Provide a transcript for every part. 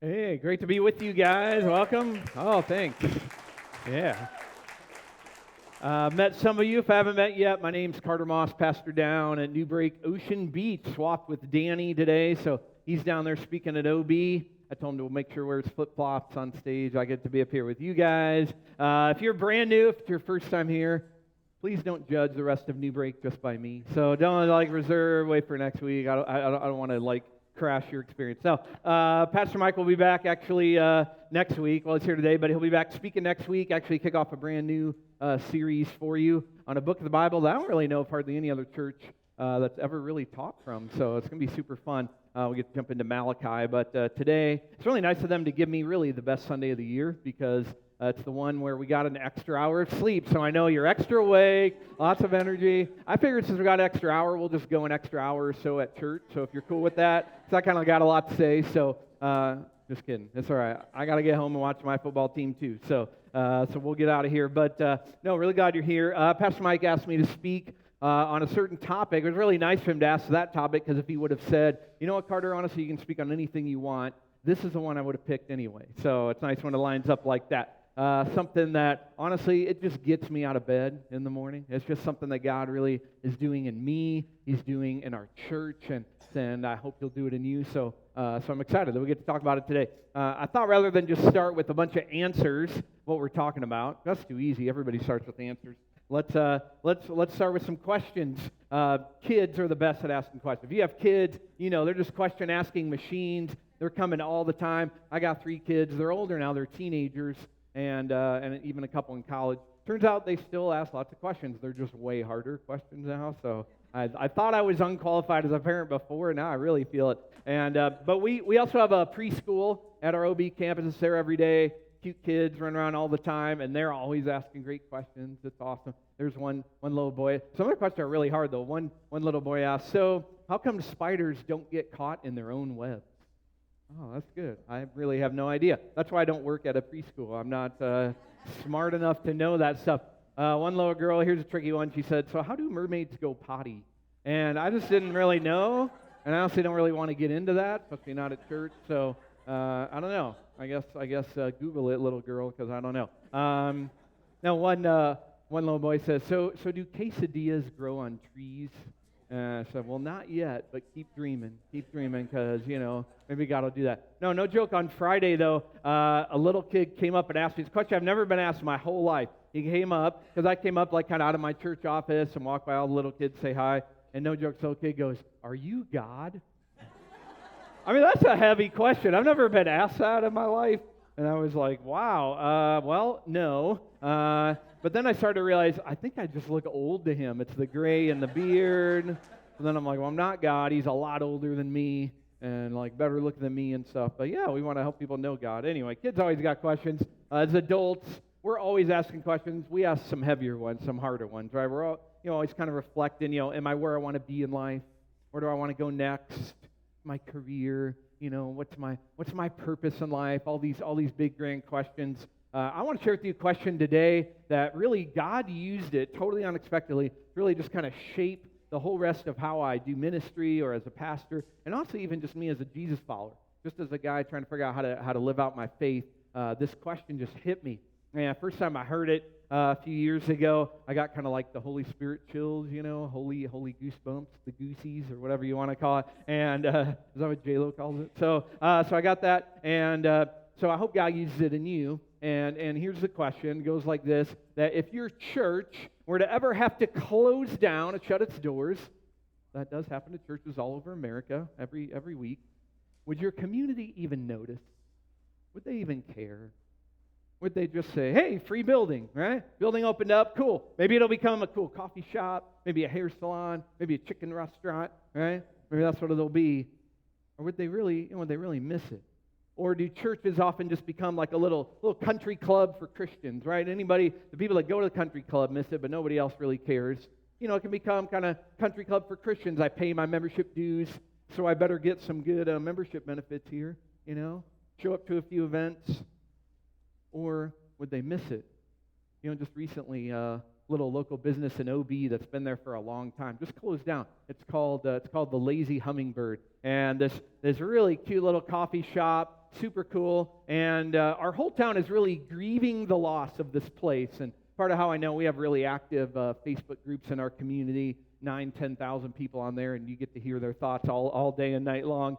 Hey, great to be with you guys. Welcome. Oh, thanks. Yeah. Met some of you. If I haven't met yet, my name's Carter Moss, pastor down at Newbreak Ocean Beach. Swapped with Danny today, so he's down there speaking at OB. I told him to make sure he wears flip-flops on stage. I get to be up here with you guys. If you're brand new, if it's your first time here, please don't judge the rest of Newbreak just by me. So don't reserve, wait for next week. I don't want to crash your experience. No, Pastor Mike will be back actually next week. Well, he's here today, but he'll be back speaking next week. Actually, kick off a brand new series for you on a book of the Bible that I don't really know of hardly any other church that's ever really taught from. So it's going to be super fun. We get to jump into Malachi, but today it's really nice of them to give me really the best Sunday of the year because it's the one where we got an extra hour of sleep, so I know you're extra awake, lots of energy. I figured since we got an extra hour, we'll just go an extra hour or so at church, so if you're cool with that, because I kind of got a lot to say, so just kidding. It's all right. I got to get home and watch my football team too, so we'll get out of here. But no, really glad you're here. Pastor Mike asked me to speak on a certain topic. It was really nice for him to ask that topic, because if he would have said, you know what, Carter, honestly, you can speak on anything you want, this is the one I would have picked anyway. So it's nice when it lines up like that. Something that, honestly, it just gets me out of bed in the morning. It's just something that God really is doing in me. He's doing in our church, and I hope He'll do it in you. So I'm excited that we get to talk about it today. I thought rather than just start with a bunch of answers, what we're talking about, that's too easy. Everybody starts with answers. Let's start with some questions. Kids are the best at asking questions. If you have kids, you know they're just question-asking machines. They're coming all the time. I got 3 kids. They're older now. They're teenagers. And even a couple in college. Turns out they still ask lots of questions. They're just way harder questions now. So I thought I was unqualified as a parent before. Now I really feel it. And but we also have a preschool at our OB campus. It's there every day. Cute kids run around all the time, and they're always asking great questions. It's awesome. There's one little boy. Some of the questions are really hard though. One little boy asked, "So how come spiders don't get caught in their own webs?" Oh, that's good. I really have no idea. That's why I don't work at a preschool. I'm not smart enough to know that stuff. One little girl, here's a tricky one. She said, "So how do mermaids go potty?" And I just didn't really know, and I honestly don't really want to get into that, especially not at church. So I don't know. I guess Google it, little girl, because I don't know. Now one little boy says, "So do quesadillas grow on trees?" I said, "Well, not yet, but keep dreaming, because, maybe God will do that." No joke. On Friday, though, a little kid came up and asked me this question I've never been asked in my whole life. He came up, because I came up kind of out of my church office and walked by all the little kids, say hi, and no joke, the little kid goes, "Are you God?" I mean, that's a heavy question. I've never been asked that in my life, and I was like, wow, well, no. But then I started to realize, I think I just look old to him. It's the gray and the beard. And then I'm like, well, I'm not God. He's a lot older than me and better looking than me and stuff. But yeah, we want to help people know God. Anyway, kids always got questions. As adults, we're always asking questions. We ask some heavier ones, some harder ones, right? We're all, always kind of reflecting, am I where I want to be in life? Where do I want to go next? My career, what's my purpose in life? All these big grand questions. I want to share with you a question today that really God used it totally unexpectedly, really just kind of shape the whole rest of how I do ministry or as a pastor, and also even just me as a Jesus follower, just as a guy trying to figure out how to live out my faith. This question just hit me. Man, first time I heard it a few years ago, I got kind of like the Holy Spirit chills, holy goosebumps, the goosies, or whatever you want to call it. And is that what J-Lo calls it? So I got that, and so I hope God uses it in you. And here's the question. It goes like this, that if your church were to ever have to close down and shut its doors, that does happen to churches all over America every week, would your community even notice? Would they even care? Would they just say, "Hey, free building, right? Building opened up, cool. Maybe it'll become a cool coffee shop, maybe a hair salon, maybe a chicken restaurant, right? Maybe that's what it'll be." Or would they really miss it? Or do churches often just become like a little country club for Christians, right? The people that go to the country club miss it, but nobody else really cares. It can become kind of country club for Christians. I pay my membership dues, so I better get some good membership benefits here, show up to a few events. Or would they miss it? Just recently, little local business in OB that's been there for a long time just closed down. It's called the Lazy Hummingbird, and this really cute little coffee shop super cool. And our whole town is really grieving the loss of this place. And part of how I know, we have really active Facebook groups in our community, 10,000 people on there, and you get to hear their thoughts all day and night long.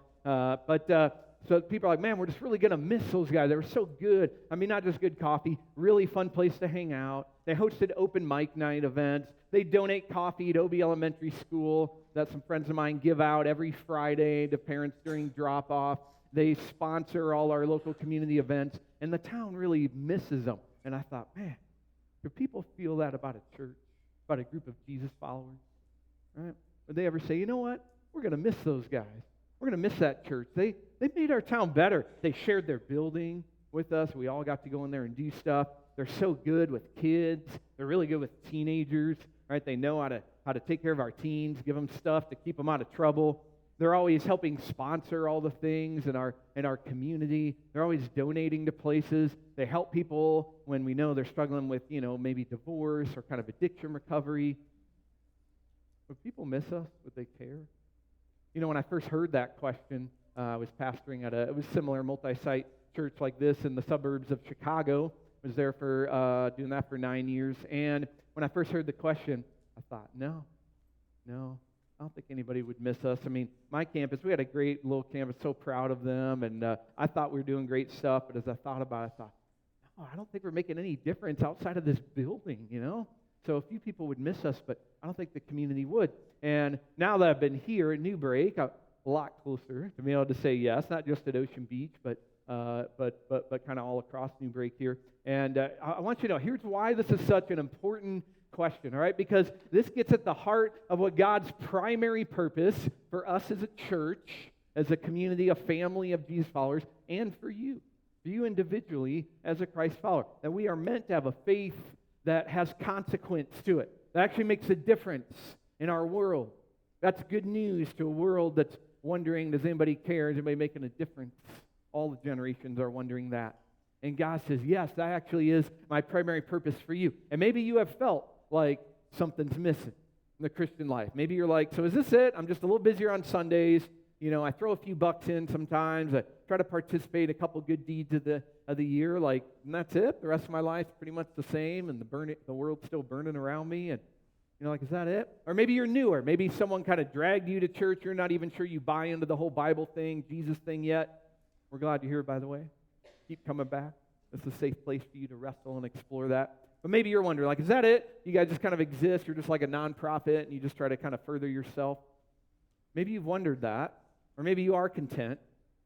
So people are like, man, we're just really going to miss those guys. They were so good. I mean, not just good coffee, really fun place to hang out. They hosted open mic night events. They donate coffee at OB Elementary School that some friends of mine give out every Friday to parents during drop-off. They sponsor all our local community events, and the town really misses them. And I thought, man, do people feel that about a church, about a group of Jesus followers? Right? Would they ever say, you know what? We're going to miss those guys. We're going to miss that church. They made our town better. They shared their building with us. We all got to go in there and do stuff. They're so good with kids. They're really good with teenagers, right? They know how to take care of our teens, give them stuff to keep them out of trouble. They're always helping sponsor all the things in our community. They're always donating to places. They help people when we know they're struggling with, maybe divorce or kind of addiction recovery. Would people miss us? Would they care? When I first heard that question, I was pastoring at it was similar multi-site church like this in the suburbs of Chicago. I was there for doing that for 9 years. And when I first heard the question, I thought, no, I don't think anybody would miss us. I mean, my campus, we had a great little campus, so proud of them, and I thought we were doing great stuff, but as I thought about it, I thought, no, I don't think we're making any difference outside of this building, So a few people would miss us, but I don't think the community would. And now that I've been here at Newbreak, I'm a lot closer to being able to say yes, not just at Ocean Beach, but kind of all across Newbreak here. And I want you to know, here's why this is such an important question, all right? Because this gets at the heart of what God's primary purpose for us as a church, as a community, a family of Jesus followers, and for you individually as a Christ follower. That we are meant to have a faith that has consequence to it. That actually makes a difference in our world. That's good news to a world that's wondering, does anybody care? Is anybody making a difference? All the generations are wondering that. And God says, yes, that actually is my primary purpose for you. And maybe you have felt like something's missing in the Christian life. Maybe you're like, so is this it? I'm just a little busier on Sundays. I throw a few bucks in sometimes. I try to participate in a couple good deeds of the year, and that's it. The rest of my life's pretty much the same, and the world's still burning around me. And is that it? Or maybe you're newer. Maybe someone kind of dragged you to church. You're not even sure you buy into the whole Bible thing, Jesus thing yet. We're glad you're here, by the way. Keep coming back. It's a safe place for you to wrestle and explore that. But maybe you're wondering, is that it? You guys just kind of exist. You're just like a nonprofit, and you just try to kind of further yourself. Maybe you've wondered that. Or maybe you are content.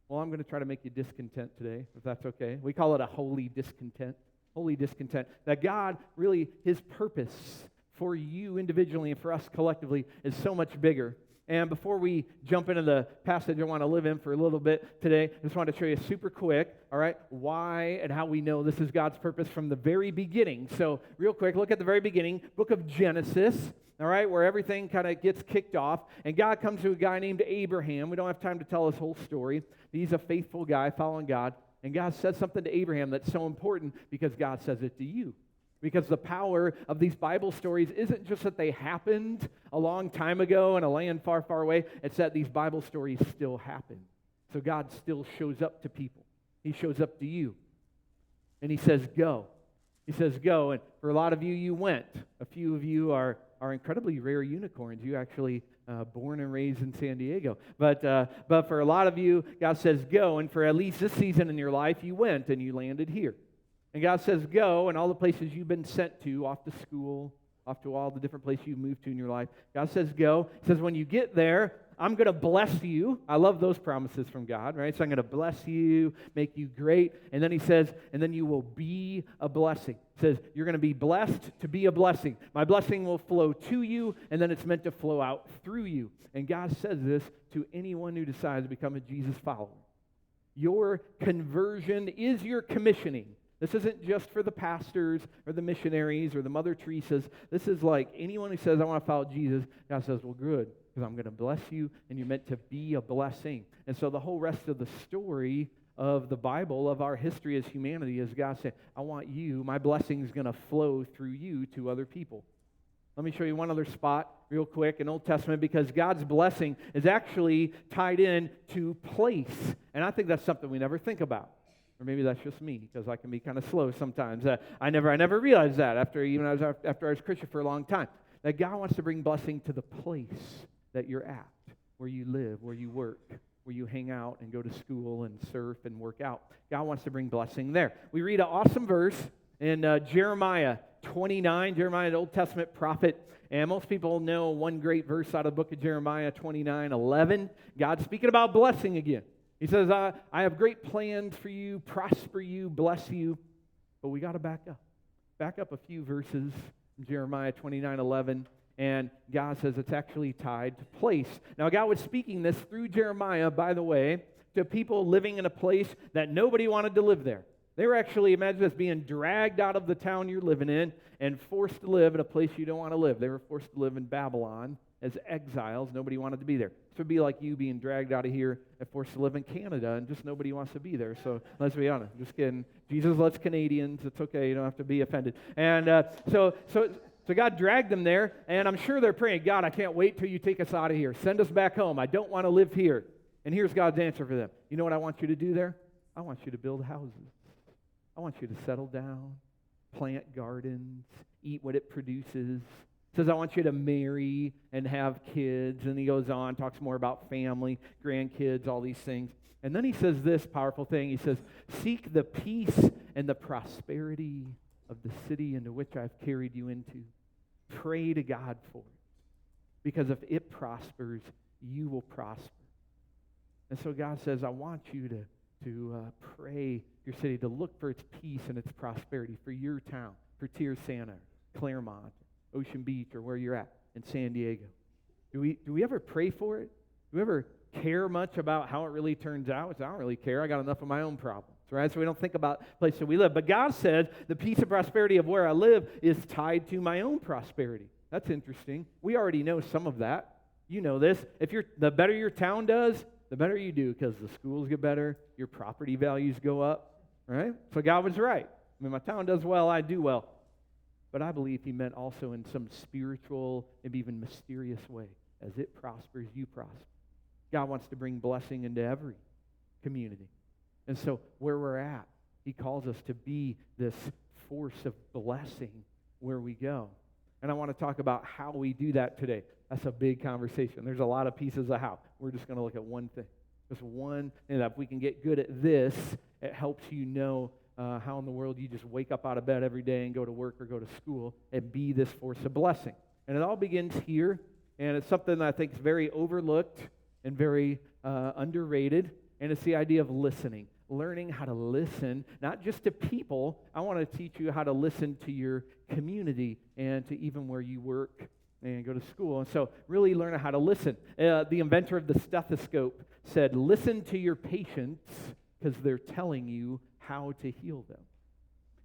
Well, I'm going to try to make you discontent today, if that's okay. We call it a holy discontent. Holy discontent. That God really, His purpose for you individually and for us collectively is so much bigger. And before we jump into the passage I want to live in for a little bit today, I just want to show you super quick, all right, why and how we know this is God's purpose from the very beginning. So real quick, look at the very beginning, book of Genesis. All right, where everything kind of gets kicked off. And God comes to a guy named Abraham. We don't have time to tell his whole story. He's a faithful guy following God. And God says something to Abraham that's so important because God says it to you. Because the power of these Bible stories isn't just that they happened a long time ago in a land far, far away. It's that these Bible stories still happen. So God still shows up to people. He shows up to you. And He says, go. He says, go. And for a lot of you, you went. A few of you are incredibly rare unicorns. You actually born and raised in San Diego. But for a lot of you, God says go, and for at least this season in your life, you went and you landed here. And God says go, and all the places you've been sent to, off to school, off to all the different places you've moved to in your life. God says go. He says when you get there, I'm going to bless you. I love those promises from God, right? So I'm going to bless you, make you great. And then He says, and then you will be a blessing. He says, you're going to be blessed to be a blessing. My blessing will flow to you, and then it's meant to flow out through you. And God says this to anyone who decides to become a Jesus follower. Your conversion is your commissioning. This isn't just for the pastors or the missionaries or the Mother Teresas. This is like anyone who says, I want to follow Jesus. God says, well, good, because I'm going to bless you, and you're meant to be a blessing. And so the whole rest of the story of the Bible, of our history as humanity, is God saying, I want you, my blessing is going to flow through you to other people. Let me show you one other spot real quick in Old Testament, because God's blessing is actually tied in to place. And I think that's something we never think about. Or maybe that's just me, because I can be kind of slow sometimes. I never realized that after I was Christian for a long time, that God wants to bring blessing to the place that you're at, where you live, where you work, where you hang out and go to school and surf and work out. God wants to bring blessing there. We read an awesome verse in Jeremiah 29, Jeremiah, the Old Testament prophet. And most people know one great verse out of the book of Jeremiah 29:11. God's speaking about blessing again. He says, I have great plans for you, prosper you, bless you. But we got to back up. Back up a few verses in Jeremiah 29:11. And God says it's actually tied to place. Now, God was speaking this through Jeremiah, by the way, to people living in a place that nobody wanted to live there. They were actually, imagine this, being dragged out of the town you're living in and forced to live in a place you don't want to live. They were forced to live in Babylon as exiles. Nobody wanted to be there. This would be like you being dragged out of here and forced to live in Canada, and just nobody wants to be there. So let's be honest. Just kidding. Jesus loves Canadians. It's okay. You don't have to be offended. And so God dragged them there, and I'm sure they're praying, God, I can't wait till you take us out of here. Send us back home. I don't want to live here. And here's God's answer for them. You know what I want you to do there? I want you to build houses. I want you to settle down, plant gardens, eat what it produces. It says, I want you to marry and have kids. And he goes on, talks more about family, grandkids, all these things. And then he says this powerful thing. He says, seek the peace and the prosperity of the city into which I've carried you into. Pray to God for it. Because if it prospers, you will prosper. And so God says, I want you to pray your city, to look for its peace and its prosperity, for your town, for Tierrasanta, Claremont, Ocean Beach, or where you're at in San Diego. Do we ever pray for it? Do we ever care much about how it really turns out? I don't really care. I got enough of my own problems, right? So we don't think about the place that we live. But God says the peace and prosperity of where I live is tied to my own prosperity. That's interesting. We already know some of that. You know this. The better your town does, the better you do, because the schools get better, your property values go up, right? So God was right. I mean, my town does well, I do well. But I believe he meant also in some spiritual, maybe even mysterious way. As it prospers, you prosper. God wants to bring blessing into every community. And so where we're at, he calls us to be this force of blessing where we go. And I want to talk about how we do that today. That's a big conversation. There's a lot of pieces of how. We're just going to look at one thing. Just one thing that if we can get good at this, it helps you know how in the world you just wake up out of bed every day and go to work or go to school and be this force of blessing. And it all begins here, and it's something that I think is very overlooked and very underrated, and it's the idea of listening. Learning how to listen, not just to people. I want to teach you how to listen to your community and to even where you work and go to school. And so really learn how to listen. The inventor of the stethoscope said, listen to your patients because they're telling you how to heal them.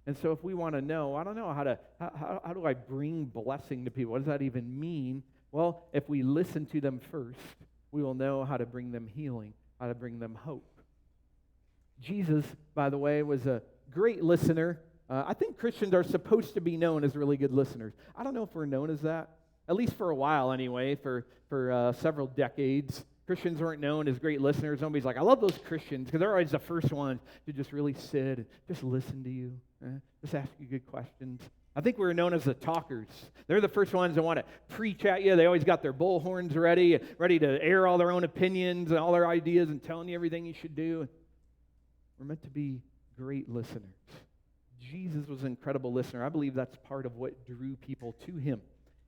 And so if we want to know, I don't know how do I bring blessing to people? What does that even mean? Well, if we listen to them first, we will know how to bring them healing, how to bring them hope. Jesus, by the way, was a great listener. I think Christians are supposed to be known as really good listeners. I don't know if we're known as that, at least for a while anyway, for several decades. Christians weren't known as great listeners. Nobody's like, I love those Christians, because they're always the first ones to just really sit and just listen to you, just ask you good questions. I think we're known as the talkers. They're the first ones that want to preach at you. They always got their bullhorns ready to air all their own opinions and all their ideas and telling you everything you should do. We're meant to be great listeners. Jesus was an incredible listener. I believe that's part of what drew people to him.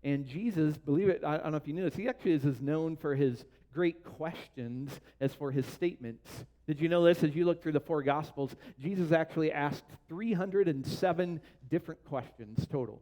And Jesus, believe it, I don't know if you knew this, he actually is as known for his great questions as for his statements. Did you know this? As you look through the four Gospels, Jesus actually asked 307 different questions total,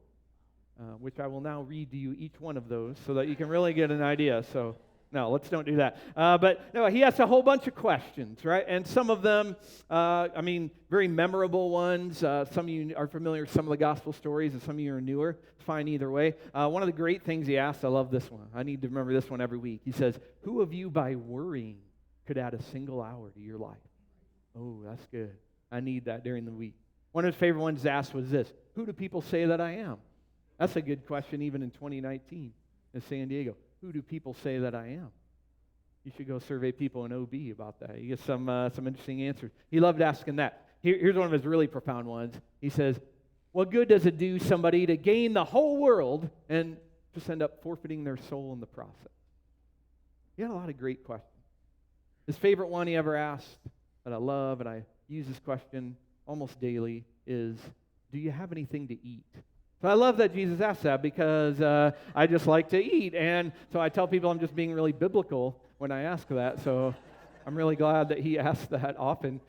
which I will now read to you each one of those so that you can really get an idea. So, no, let's don't do that. But no, he asked a whole bunch of questions, right? And some of them, very memorable ones. Some of you are familiar with some of the gospel stories, and some of you are newer. It's fine either way. One of the great things he asked, I love this one. I need to remember this one every week. He says, who of you by worrying could add a single hour to your life? Oh, that's good. I need that during the week. One of his favorite ones asked was this, who do people say that I am? That's a good question even in 2019 in San Diego. Who do people say that I am? You should go survey people in OB about that. You get some interesting answers. He loved asking that. Here's one of his really profound ones. He says, what good does it do somebody to gain the whole world and just end up forfeiting their soul in the process? He had a lot of great questions. His favorite one he ever asked that I love, and I use this question almost daily, is, do you have anything to eat? So I love that Jesus asked that because I just like to eat. And so I tell people I'm just being really biblical when I ask that. So I'm really glad that he asked that often.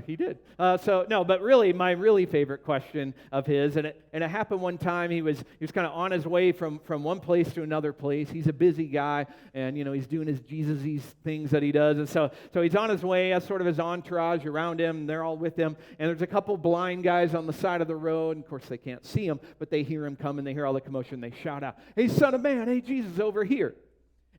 He did. But really, my really favorite question of his, and it happened one time. He was kind of on his way from one place to another place. He's a busy guy, and he's doing his Jesus-y things that he does. And so he's on his way, as sort of his entourage around him, and they're all with him. And there's a couple blind guys on the side of the road. And of course, they can't see him, but they hear him coming. They hear all the commotion. They shout out, "Hey, Son of Man! Hey, Jesus, over here!"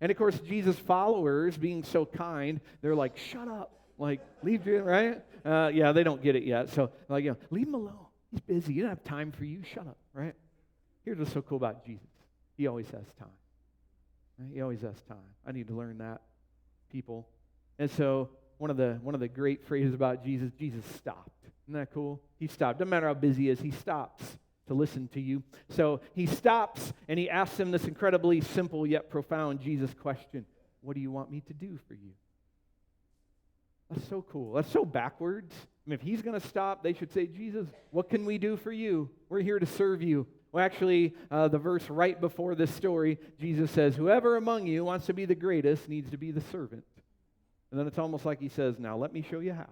And of course, Jesus' followers, being so kind, they're like, "Shut up!" Like, leave you, right? They don't get it yet. So, like, leave him alone. He's busy. He doesn't have time for you. Shut up, right? Here's what's so cool about Jesus. He always has time. Right? He always has time. I need to learn that, people. And so, one of the great phrases about Jesus stopped. Isn't that cool? He stopped. Doesn't matter how busy he is, he stops to listen to you. So he stops and he asks him this incredibly simple yet profound Jesus question. What do you want me to do for you? That's so cool. That's so backwards. I mean, if he's going to stop, they should say, Jesus, what can we do for you? We're here to serve you. Well, actually, the verse right before this story, Jesus says, whoever among you wants to be the greatest needs to be the servant. And then it's almost like he says, now let me show you how.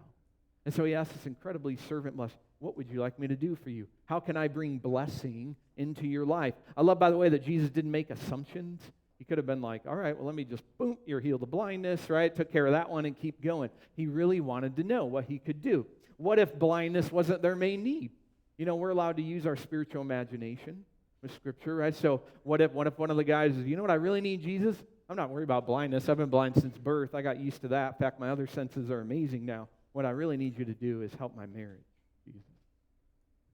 And so he asks this incredibly servant blessing. What would you like me to do for you? How can I bring blessing into your life? I love, by the way, that Jesus didn't make assumptions. He could have been like, all right, well, let me just, boom, you're healed of blindness, right? Took care of that one and keep going. He really wanted to know what he could do. What if blindness wasn't their main need? We're allowed to use our spiritual imagination with Scripture, right? So what if one of the guys is, what I really need, Jesus? I'm not worried about blindness. I've been blind since birth. I got used to that. In fact, my other senses are amazing now. What I really need you to do is help my marriage, Jesus.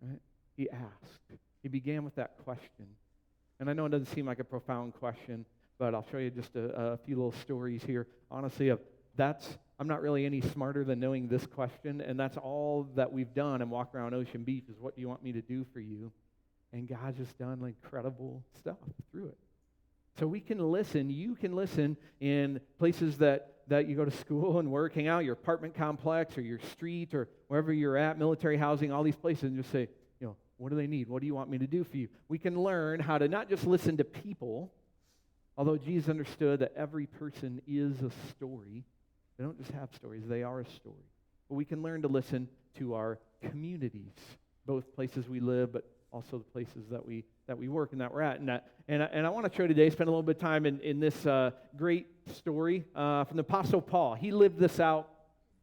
Right? He asked. He began with that question. And I know it doesn't seem like a profound question, but I'll show you just a few little stories here. Honestly, I'm not really any smarter than knowing this question, and that's all that we've done and walk around Ocean Beach is what do you want me to do for you? And God's just done incredible stuff through it. So we can listen. You can listen in places that you go to school and work, hang out, your apartment complex or your street or wherever you're at, military housing, all these places, and just say, what do they need? What do you want me to do for you? We can learn how to not just listen to people, although Jesus understood that every person is a story. They don't just have stories, they are a story. But we can learn to listen to our communities, both places we live, but also the places that we work and that we're at. And I want to show today, spend a little bit of time in this great story from the Apostle Paul. He lived this out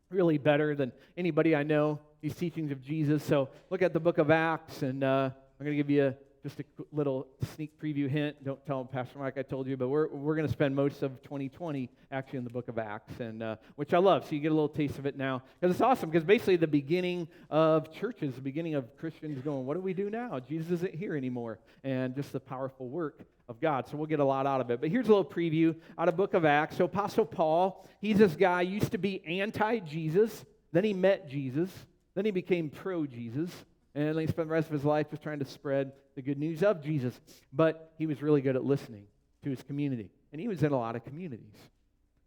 really better than anybody I know, these teachings of Jesus. So look at the book of Acts, and I'm going to give you just a little sneak preview hint. Don't tell Pastor Mike I told you, but we're going to spend most of 2020 actually in the book of Acts, and which I love. So you get a little taste of it now. Because it's awesome, because basically the beginning of churches, the beginning of Christians going, what do we do now? Jesus isn't here anymore. And just the powerful work of God. So we'll get a lot out of it. But here's a little preview out of book of Acts. So Apostle Paul, he's this guy, used to be anti-Jesus. Then he met Jesus. Then he became pro-Jesus. And then he spent the rest of his life just trying to spread the good news of Jesus. But he was really good at listening to his community. And he was in a lot of communities.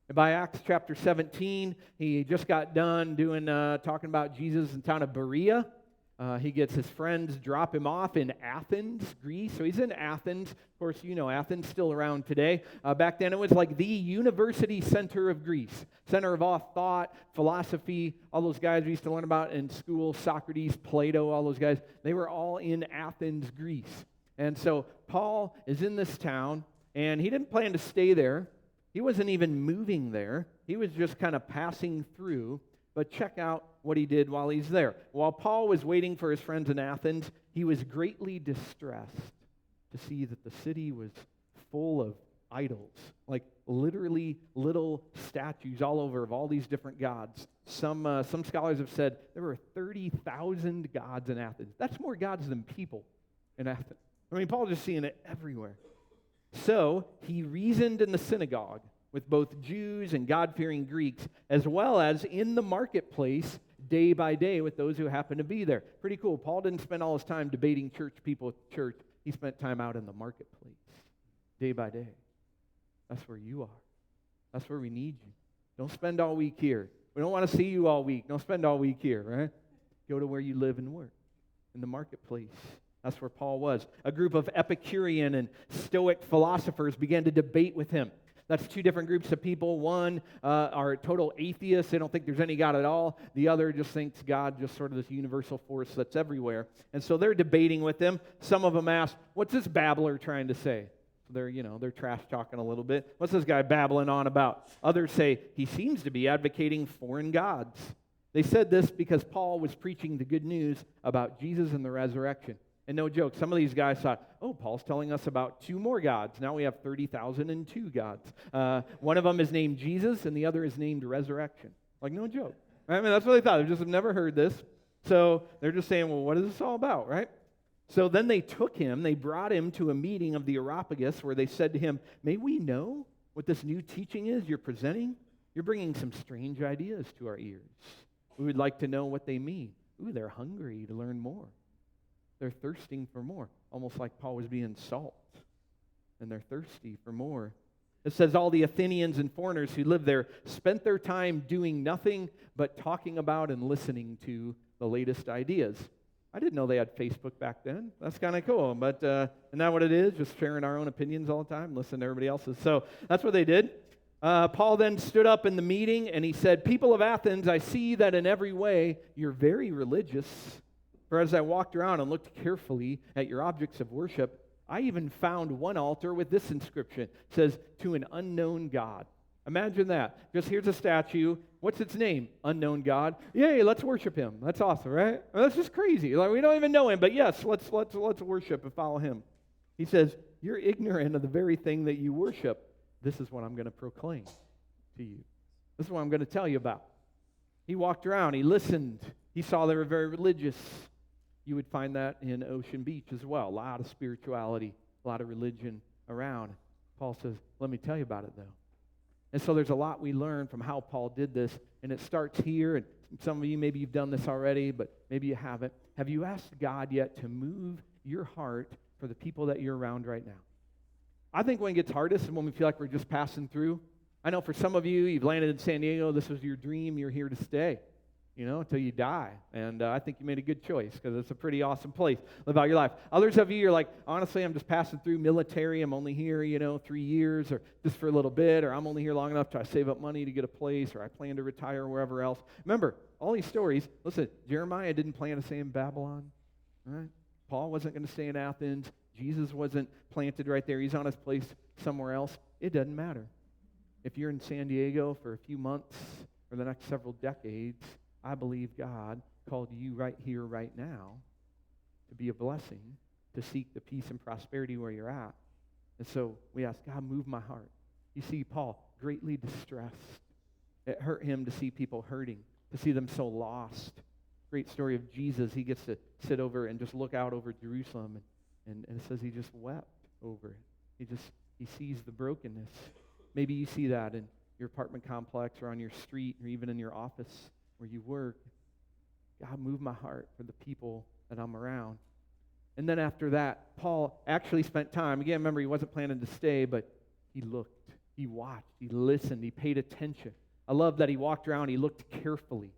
And by Acts chapter 17, he just got done talking about Jesus in the town of Berea. He gets his friends drop him off in Athens, Greece. So he's in Athens. Of course, Athens still around today. Back then, it was like the university center of Greece, center of all thought, philosophy. All those guys we used to learn about in school, Socrates, Plato, all those guys, they were all in Athens, Greece. And so Paul is in this town, and he didn't plan to stay there. He wasn't even moving there. He was just kind of passing through. But check out what he did while he's there. While Paul was waiting for his friends in Athens, he was greatly distressed to see that the city was full of idols, like literally little statues all over of all these different gods. Some scholars have said there were 30,000 gods in Athens. That's more gods than people in Athens. I mean, Paul's just seeing it everywhere. So he reasoned in the synagogue with both Jews and God-fearing Greeks, as well as in the marketplace day by day with those who happened to be there. Pretty cool. Paul didn't spend all his time debating church people at church. He spent time out in the marketplace, day by day. That's where you are. That's where we need you. Don't spend all week here. We don't want to see you all week. Don't spend all week here, right? Go to where you live and work, in the marketplace. That's where Paul was. A group of Epicurean and Stoic philosophers began to debate with him. That's two different groups of people. One are total atheists. They don't think there's any God at all. The other just thinks God just sort of this universal force that's everywhere. And so they're debating with him. Some of them ask, what's this babbler trying to say? They're trash talking a little bit. What's this guy babbling on about? Others say, he seems to be advocating foreign gods. They said this because Paul was preaching the good news about Jesus and the resurrection. And no joke, some of these guys thought, oh, Paul's telling us about two more gods. Now we have 30,002 gods. One of them is named Jesus, and the other is named Resurrection. Like, no joke. Right? I mean, that's what they thought. They just have never heard this. So they're just saying, well, what is this all about, right? So then they brought him to a meeting of the Areopagus where they said to him, may we know what this new teaching is you're presenting? You're bringing some strange ideas to our ears. We would like to know what they mean. Ooh, they're hungry to learn more. They're thirsting for more, almost like Paul was being salt, and they're thirsty for more. It says all the Athenians and foreigners who lived there spent their time doing nothing but talking about and listening to the latest ideas. I didn't know they had Facebook back then. That's kind of cool, but isn't that what it is? Just sharing our own opinions all the time, listening to everybody else's. So that's what they did. Paul then stood up in the meeting, and he said, people of Athens, I see that in every way you're very religious. For as I walked around and looked carefully at your objects of worship, I even found one altar with this inscription. It says, to an unknown God. Imagine that. Just here's a statue. What's its name? Unknown God. Yay, let's worship him. That's awesome, right? Well, that's just crazy. Like, we don't even know him, but yes, let's worship and follow him. He says, you're ignorant of the very thing that you worship. This is what I'm going to proclaim to you. This is what I'm going to tell you about. He walked around. He listened. He saw they were very religious. You would find that in Ocean Beach as well. A lot of spirituality, a lot of religion around. Paul says, let me tell you about it, though. And so there's a lot we learn from how Paul did this, and it starts here, and some of you, maybe you've done this already, but maybe you haven't. Have you asked God yet to move your heart for the people that you're around right now? I think when it gets hardest is when we feel like we're just passing through. I know for some of you, you've landed in San Diego, this was your dream, you're here to stay. Until you die. And I think you made a good choice because it's a pretty awesome place. Live out your life. Others of you are like, honestly, I'm just passing through military. I'm only here, 3 years or just for a little bit, or I'm only here long enough to save up money to get a place, or I plan to retire wherever else. Remember, all these stories, listen, Jeremiah didn't plan to stay in Babylon, right? Paul wasn't going to stay in Athens. Jesus wasn't planted right there. He's on his place somewhere else. It doesn't matter. If you're in San Diego for a few months or the next several decades, I believe God called you right here, right now, to be a blessing, to seek the peace and prosperity where you're at. And so we ask, God, move my heart. You see, Paul, greatly distressed. It hurt him to see people hurting, to see them so lost. Great story of Jesus. He gets to sit over and just look out over Jerusalem, and it says he just wept over it. He sees the brokenness. Maybe you see that in your apartment complex or on your street or even in your office where you work. God, move my heart for the people that I'm around. And then after that, Paul actually spent time. Again, remember, he wasn't planning to stay, but he looked, he watched, he listened, he paid attention. I love that he walked around, he looked carefully.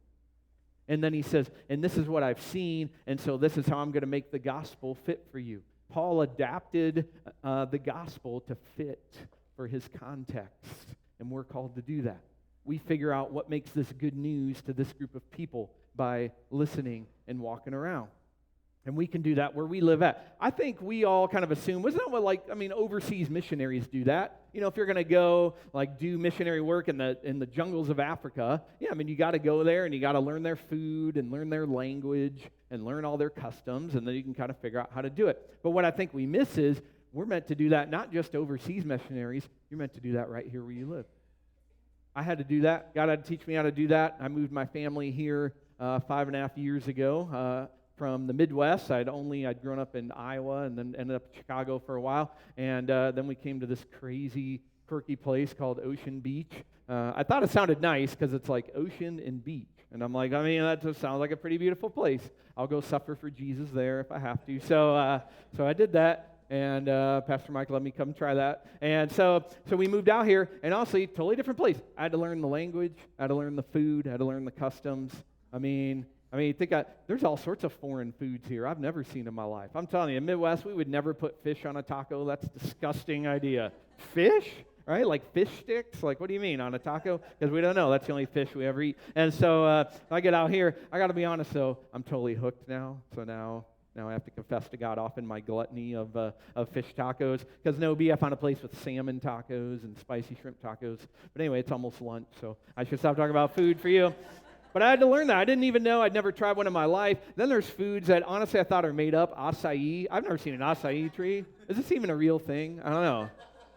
And then he says, and this is what I've seen, and so this is how I'm going to make the gospel fit for you. Paul adapted the gospel to fit for his context, and we're called to do that. We figure out what makes this good news to this group of people by listening and walking around. And we can do that where we live at. I think we all kind of assume, wasn't that what, overseas missionaries do that? If you're going to go, do missionary work in the jungles of Africa, you got to go there and you got to learn their food and learn their language and learn all their customs, and then you can kind of figure out how to do it. But what I think we miss is we're meant to do that not just overseas missionaries, you're meant to do that right here where you live. I had to do that. God had to teach me how to do that. I moved my family here 5.5 years ago from the Midwest. I'd grown up in Iowa and then ended up in Chicago for a while. And then we came to this crazy, quirky place called Ocean Beach. I thought it sounded nice because it's like ocean and beach. And I'm like, that just sounds like a pretty beautiful place. I'll go suffer for Jesus there if I have to. So I did that. And Pastor Mike let me come try that. And so we moved out here, and honestly, totally different place. I had to learn the language. I had to learn the food. I had to learn the customs. There's all sorts of foreign foods here I've never seen in my life. I'm telling you, in Midwest, we would never put fish on a taco. That's a disgusting idea. Fish? Right? Like fish sticks? Like, what do you mean, on a taco? Because we don't know. That's the only fish we ever eat. And so I get out here. I got to be honest, though, I'm totally hooked now. So now I have to confess to God often my gluttony of fish tacos. Because in OB, I found a place with salmon tacos and spicy shrimp tacos. But anyway, it's almost lunch, so I should stop talking about food for you. But I had to learn that. I didn't even know. I'd never tried one in my life. Then there's foods that honestly I thought are made up. Acai. I've never seen an acai tree. Is this even a real thing? I don't know.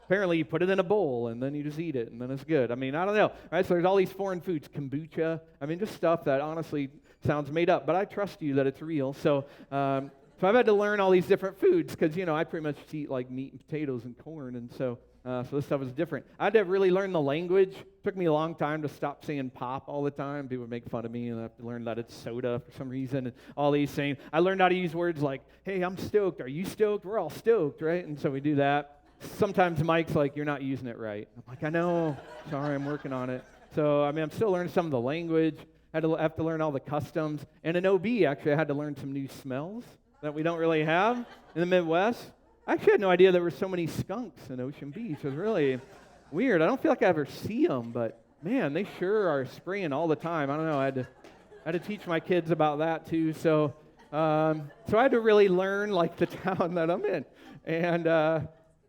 Apparently, you put it in a bowl, and then you just eat it, and then it's good. I don't know. Right? So there's all these foreign foods, kombucha. Just stuff that honestly sounds made up. But I trust you that it's real. So I've had to learn all these different foods because, I pretty much eat like meat and potatoes and corn, and so this stuff is different. I had to really learn the language. It took me a long time to stop saying pop all the time. People would make fun of me, and I have to learn that it's soda for some reason, and all these things. I learned how to use words like, hey, I'm stoked. Are you stoked? We're all stoked, right? And so we do that. Sometimes Mike's like, you're not using it right. I'm like, I know. Sorry, I'm working on it. So, I'm still learning some of the language. I have to learn all the customs. And in OB, actually, I had to learn some new smells that we don't really have in the Midwest. I actually had no idea there were so many skunks in Ocean Beach. It was really weird. I don't feel like I ever see them, but, man, they sure are spraying all the time. I don't know. I had to teach my kids about that, too. So I had to really learn, like, the town that I'm in.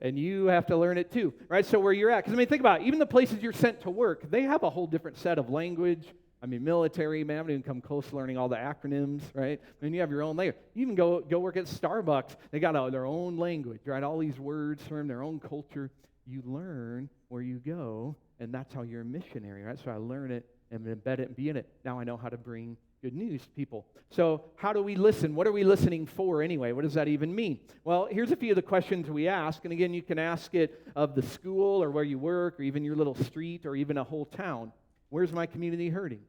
And you have to learn it too, right? So where you're at, because think about it, even the places you're sent to work, they have a whole different set of language. Military, man, I haven't even come close to learning all the acronyms, right? You have your own layer. You even go work at Starbucks, they got their own language, right? All these words from their own culture. You learn where you go, and that's how you're a missionary, right? So I learn it and embed it and be in it. Now I know how to bring good news to people. So how do we listen? What are we listening for anyway? What does that even mean? Well, here's a few of the questions we ask. And again, you can ask it of the school or where you work or even your little street or even a whole town. Where's my community hurting?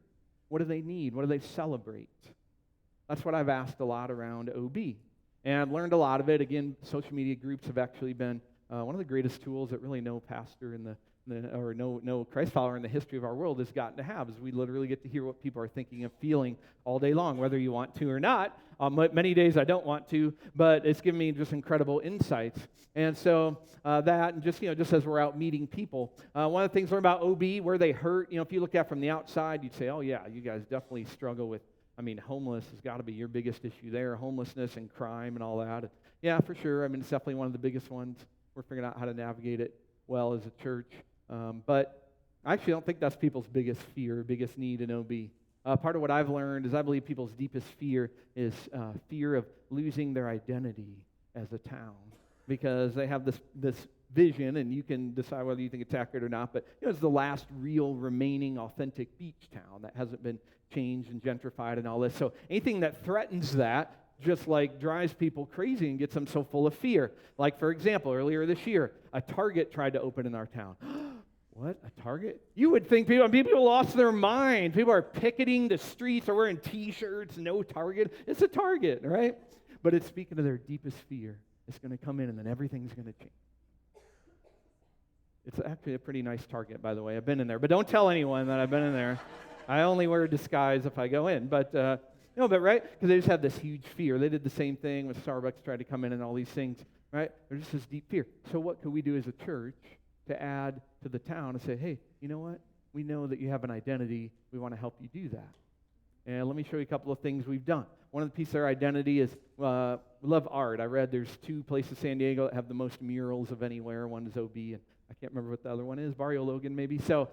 What do they need? What do they celebrate? That's what I've asked a lot around OB. And I've learned a lot of it. Again, social media groups have actually been one of the greatest tools that really no pastor or no Christ follower in the history of our world has gotten to have, is we literally get to hear what people are thinking and feeling all day long, whether you want to or not. Many days I don't want to, but it's given me just incredible insights. And so that, and just as we're out meeting people, one of the things learned about OB, where they hurt, if you look at from the outside, you'd say, oh yeah, you guys definitely struggle with, homeless has got to be your biggest issue there, homelessness and crime and all that. Yeah, for sure. It's definitely one of the biggest ones. We're figuring out how to navigate it well as a church. But I actually don't think that's people's biggest fear, biggest need in OB. Part of what I've learned is I believe people's deepest fear is fear of losing their identity as a town, because they have this vision, and you can decide whether you think it's accurate or not, but it's the last real remaining authentic beach town that hasn't been changed and gentrified and all this. So anything that threatens that just like drives people crazy and gets them so full of fear. Like, for example, earlier this year, a Target tried to open in our town. What? A Target? You would think people lost their mind. People are picketing the streets or wearing T-shirts, no Target. It's a Target, right? But it's speaking of their deepest fear. It's going to come in and then everything's going to change. It's actually a pretty nice Target, by the way. I've been in there. But don't tell anyone that I've been in there. I only wear a disguise if I go in. But right? Because they just have this huge fear. They did the same thing when Starbucks tried to come in and all these things, right? There's just this deep fear. So what could we do as a church to add to the town and say, hey, you know what? We know that you have an identity. We want to help you do that. And let me show you a couple of things we've done. One of the pieces of our identity is we love art. I read there's 2 places in San Diego that have the most murals of anywhere. One is OB, and I can't remember what the other one is, Barrio Logan maybe. So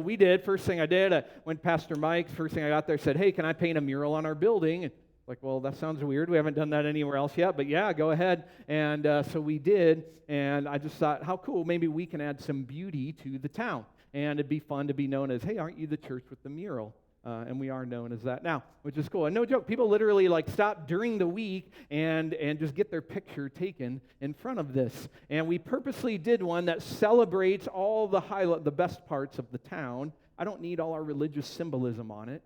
we did. First thing I did, when Pastor Mike, first thing I got there, said, hey, can I paint a mural on our building? And like, well, that sounds weird. We haven't done that anywhere else yet, but yeah, go ahead. And so we did, and I just thought, how cool, maybe we can add some beauty to the town. And it'd be fun to be known as, hey, aren't you the church with the mural? And we are known as that now, which is cool. And no joke, people literally like stop during the week and just get their picture taken in front of this. And we purposely did one that celebrates all the best parts of the town. I don't need all our religious symbolism on it.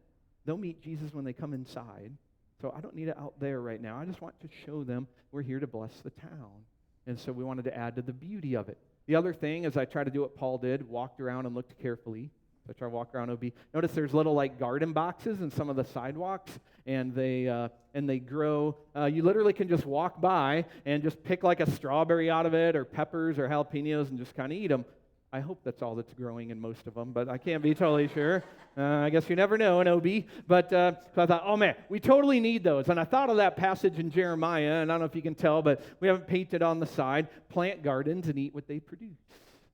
They'll meet Jesus when they come inside. So I don't need it out there right now. I just want to show them we're here to bless the town. And so we wanted to add to the beauty of it. The other thing is I try to do what Paul did, walked around and looked carefully. So I try to walk around OB. Notice there's little like garden boxes in some of the sidewalks, and they grow. You literally can just walk by and just pick like a strawberry out of it, or peppers or jalapenos, and just kind of eat them. I hope that's all that's growing in most of them, but I can't be totally sure. I guess you never know in OB. But so I thought, oh man, we totally need those. And I thought of that passage in Jeremiah, and I don't know if you can tell, but we haven't painted on the side, plant gardens and eat what they produce.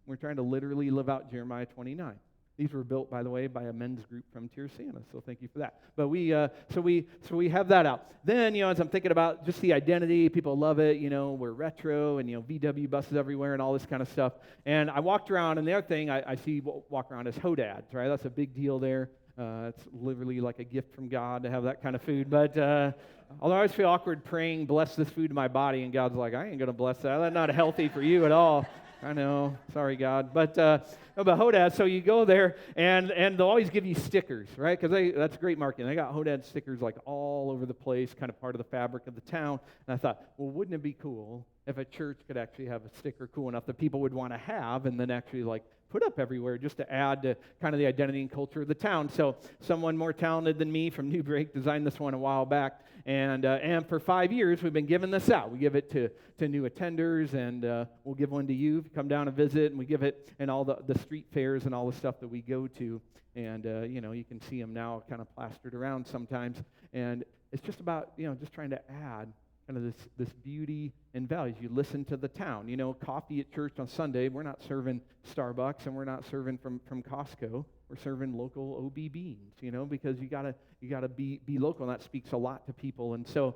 We're trying to literally live out Jeremiah 29. These were built, by the way, by a men's group from Tierrasanta, so thank you for that. But we have that out. Then, as I'm thinking about just the identity, people love it. We're retro, and VW buses everywhere, and all this kind of stuff. And I walked around, and the other thing I see walk around is Hodads, right? That's a big deal there. It's literally like a gift from God to have that kind of food. But although I always feel awkward praying, bless this food to my body, and God's like, I ain't going to bless that. That's not healthy for you at all. I know. Sorry, God. But Hodad, so you go there, and they'll always give you stickers, right? Because that's great marketing. They got Hodad stickers like all over the place, kind of part of the fabric of the town. And I thought, well, wouldn't it be cool if a church could actually have a sticker cool enough that people would want to have and then actually like put up everywhere just to add to kind of the identity and culture of the town. So someone more talented than me from Newbreak designed this one a while back, and for 5 years we've been giving this out. We give it to new attenders, and we'll give one to you if you come down and visit, and we give it in all the street fairs and all the stuff that we go to, and you can see them now kind of plastered around sometimes, and it's just about just trying to add kind of this beauty and values. You listen to the town. Coffee at church on Sunday, we're not serving Starbucks, and we're not serving from Costco. We're serving local OB beans, because you gotta be local, and that speaks a lot to people. And so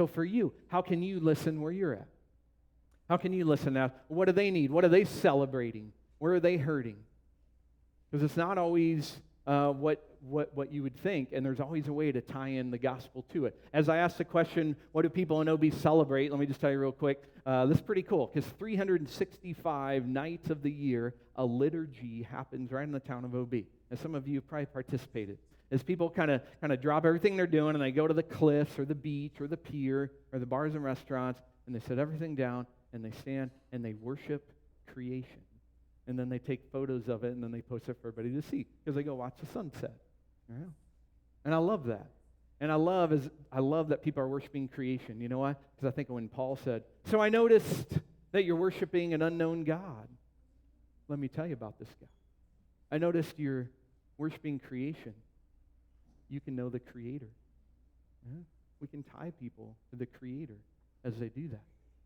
for you, how can you listen where you're at? How can you listen now? What do they need? What are they celebrating? Where are they hurting? Because it's not always what you would think, and there's always a way to tie in the gospel to it. As I asked the question, what do people in OB celebrate? Let me just tell you real quick. This is pretty cool, because 365 nights of the year, a liturgy happens right in the town of OB. And some of you have probably participated. As people kind of drop everything they're doing, and they go to the cliffs or the beach or the pier or the bars and restaurants, and they set everything down, and they stand, and they worship creation. And then they take photos of it, and then they post it for everybody to see, because they go watch the sunset. Yeah. And I love that. And I love that people are worshiping creation. You know why? Because I think when Paul said, so I noticed that you're worshiping an unknown God. Let me tell you about this guy. I noticed you're worshiping creation. You can know the Creator. Yeah. We can tie people to the Creator as they do that.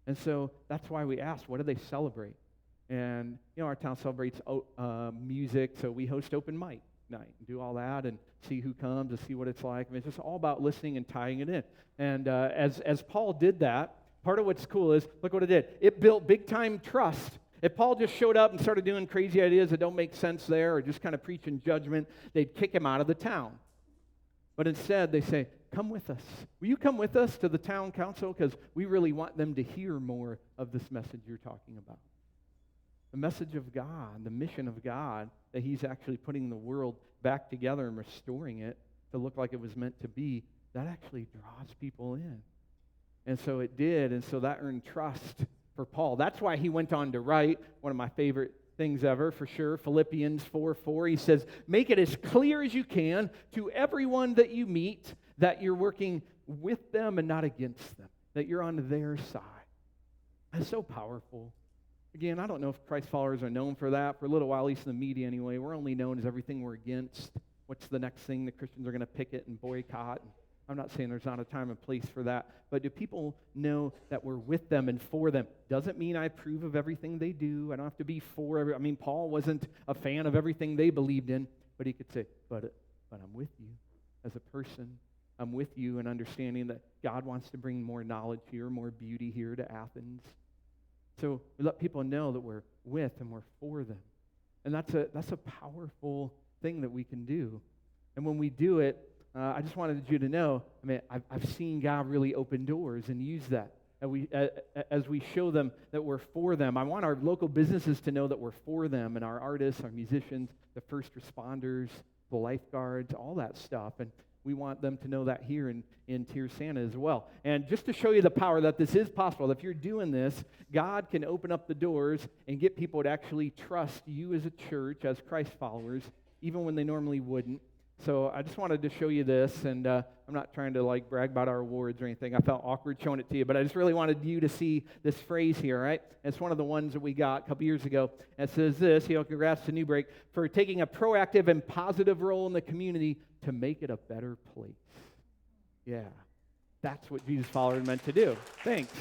And so that's why we asked, what do they celebrate? And, our town celebrates music, so we host open mic night and do all that and see who comes and see what it's like. I mean, it's just all about listening and tying it in. And as Paul did that, part of what's cool is, look what it did. It built big-time trust. If Paul just showed up and started doing crazy ideas that don't make sense there, or just kind of preaching judgment, they'd kick him out of the town. But instead, they say, come with us. Will you come with us to the town council? Because we really want them to hear more of this message you're talking about. The message of God, the mission of God, that he's actually putting the world back together and restoring it to look like it was meant to be, that actually draws people in. And so it did, and so that earned trust for Paul. That's why he went on to write one of my favorite things ever, for sure, Philippians 4:4. He says, make it as clear as you can to everyone that you meet that you're working with them and not against them, that you're on their side. That's so powerful. Again, I don't know if Christ followers are known for that. For a little while, at least in the media anyway, we're only known as everything we're against. What's the next thing the Christians are going to picket and boycott? I'm not saying there's not a time and place for that, but do people know that we're with them and for them? Doesn't mean I approve of everything they do. I don't have to be for Paul wasn't a fan of everything they believed in, but he could say, but I'm with you as a person. I'm with you in understanding that God wants to bring more knowledge here, more beauty here to Athens. So we let people know that we're with and we're for them. And that's a powerful thing that we can do. And when we do it, I just wanted you to know, I've seen God really open doors and use that. As we show them that we're for them. I want our local businesses to know that we're for them, and our artists, our musicians, the first responders, the lifeguards, all that stuff. And we want them to know that here in Tierrasanta as well. And just to show you the power that this is possible, if you're doing this, God can open up the doors and get people to actually trust you as a church, as Christ followers, even when they normally wouldn't. So I just wanted to show you this, and I'm not trying to brag about our awards or anything. I felt awkward showing it to you, but I just really wanted you to see this phrase here, right? It's one of the ones that we got a couple years ago. It says this, congrats to Newbreak for taking a proactive and positive role in the community to make it a better place. Yeah, that's what Jesus followers meant to do. Thanks.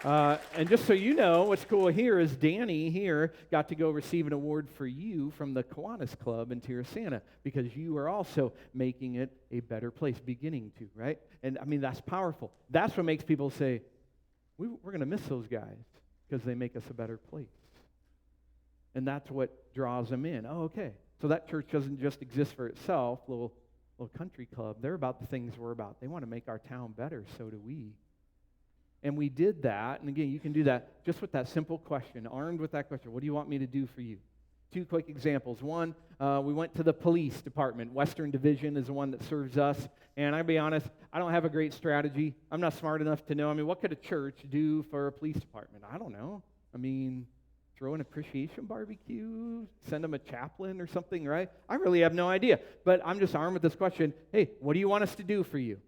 And just so you know, what's cool here is Danny here got to go receive an award for you from the Kiwanis Club in Tierrasanta because you are also making it a better place, beginning to, right? And that's powerful. That's what makes people say, we're going to miss those guys because they make us a better place. And that's what draws them in. Oh, okay. So that church doesn't just exist for itself, little country club. They're about the things we're about. They want to make our town better, so do we. And we did that, and again, you can do that just with that simple question, armed with that question, what do you want me to do for you? 2 quick examples. One, we went to the police department. Western Division is the one that serves us, and I'll be honest, I don't have a great strategy. I'm not smart enough to know. What could a church do for a police department? I don't know. Throw an appreciation barbecue, send them a chaplain or something, right? I really have no idea, but I'm just armed with this question, hey, what do you want us to do for you?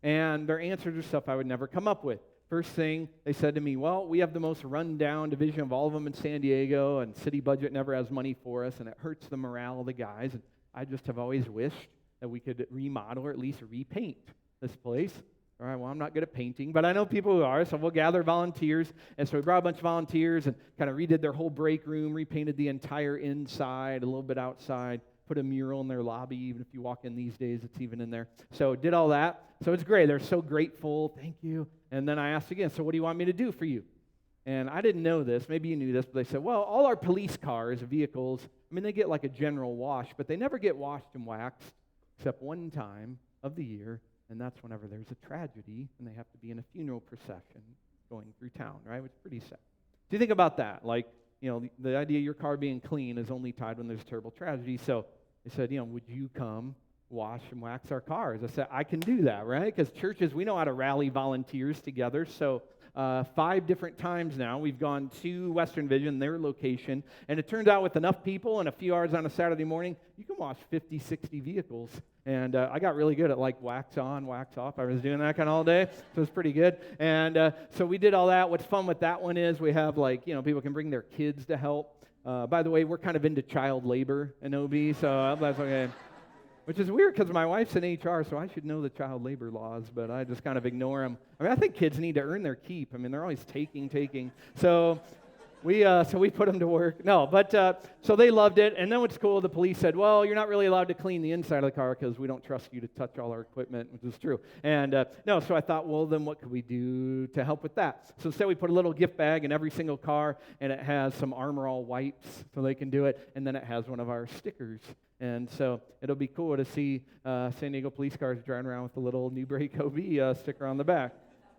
And their answers are stuff I would never come up with. First thing they said to me, well, we have the most run-down division of all of them in San Diego, and city budget never has money for us, and it hurts the morale of the guys. And I just have always wished that we could remodel or at least repaint this place. All right, well, I'm not good at painting, but I know people who are, so we'll gather volunteers. And so we brought a bunch of volunteers and kind of redid their whole break room, repainted the entire inside, a little bit outside, put a mural in their lobby. Even if you walk in these days, it's even in there. So did all that. So it's great. They're so grateful. Thank you. And then I asked again, so what do you want me to do for you? And I didn't know this. Maybe you knew this, but they said, well, all our police cars, vehicles, they get a general wash, but they never get washed and waxed except one time of the year, and that's whenever there's a tragedy and they have to be in a funeral procession going through town, right? Which is pretty sad. Do you think about that? The idea of your car being clean is only tied when there's a terrible tragedy. So they said, would you come wash and wax our cars? I said, I can do that, right? Because churches, we know how to rally volunteers together. So 5 different times now, we've gone to Western Vision, their location, and it turns out with enough people and a few hours on a Saturday morning, you can wash 50, 60 vehicles. And I got really good at wax on, wax off. I was doing that kind of all day, so it's pretty good. And so we did all that. What's fun with that one is we have people can bring their kids to help. By the way, we're kind of into child labor in OB, so that's okay. Which is weird because my wife's in HR, so I should know the child labor laws, but I just kind of ignore them. I think kids need to earn their keep. They're always taking. So we put them to work. No, but so they loved it. And then what's cool, the police said, well, you're not really allowed to clean the inside of the car because we don't trust you to touch all our equipment, which is true. And so I thought, well, then what could we do to help with that? So instead we put a little gift bag in every single car, and it has some Armor All wipes so they can do it, and then it has one of our stickers. And so it'll be cool to see San Diego police cars driving around with the little Newbreak OB sticker on the back.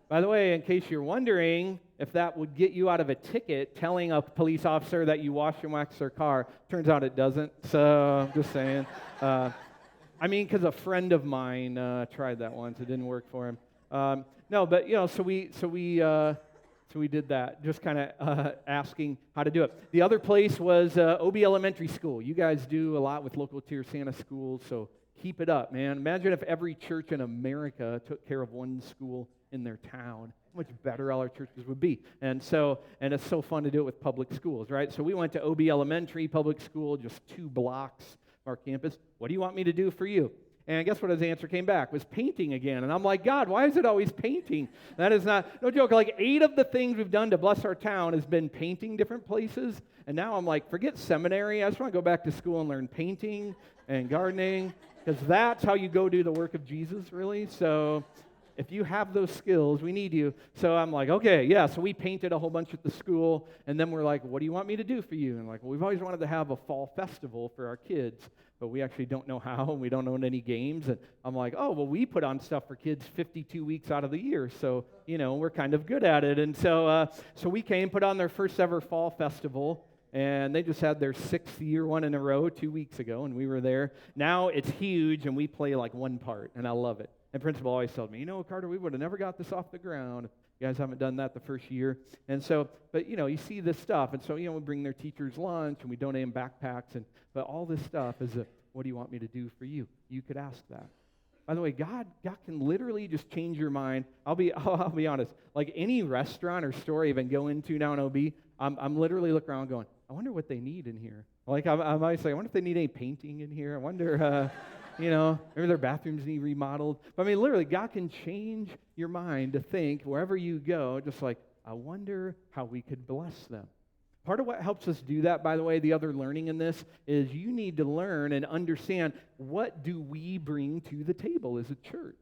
By the way, in case you're wondering if that would get you out of a ticket, telling a police officer that you wash and wax their car, turns out it doesn't. So I'm just saying. Because a friend of mine tried that once. It didn't work for him. So we did that, just kind of asking how to do it. The other place was OB Elementary School. You guys do a lot with local Tierrasanta schools, so keep it up, man. Imagine if every church in America took care of one school in their town. How much better all our churches would be. And it's so fun to do it with public schools, right? So we went to OB Elementary Public School, just 2 blocks of our campus. What do you want me to do for you? And guess what his answer came back? Was painting again. And I'm like, God, why is it always painting? That is not, no joke, 8 of the things we've done to bless our town has been painting different places. And now I'm like, forget seminary. I just want to go back to school and learn painting and gardening, because that's how you go do the work of Jesus, really. So if you have those skills, we need you. So I'm like, okay, yeah. So we painted a whole bunch at the school, and then we're like, what do you want me to do for you? And like, well, we've always wanted to have a fall festival for our kids, but we actually don't know how, and we don't own any games. And I'm like, oh, well, we put on stuff for kids 52 weeks out of the year, so, we're kind of good at it. And so we came, put on their first ever fall festival, and they just had their 6th year one in a row 2 weeks ago, and we were there. Now it's huge, and we play like one part, and I love it. And principal always told me, Carter, we would have never got this off the ground. You guys haven't done that the first year. And so, but, you see this stuff. And so, we bring their teachers lunch, and we donate them backpacks. But all this stuff is, what do you want me to do for you? You could ask that. By the way, God can literally just change your mind. I'll be honest. Like any restaurant or store I even go into now in OB, I'm literally looking around going, I wonder what they need in here. Like I might say, I wonder if they need any painting in here. I wonder, maybe their bathrooms need remodeled. But literally, God can change your mind to think wherever you go, just like, I wonder how we could bless them. Part of what helps us do that, by the way, the other learning in this, is you need to learn and understand, what do we bring to the table as a church?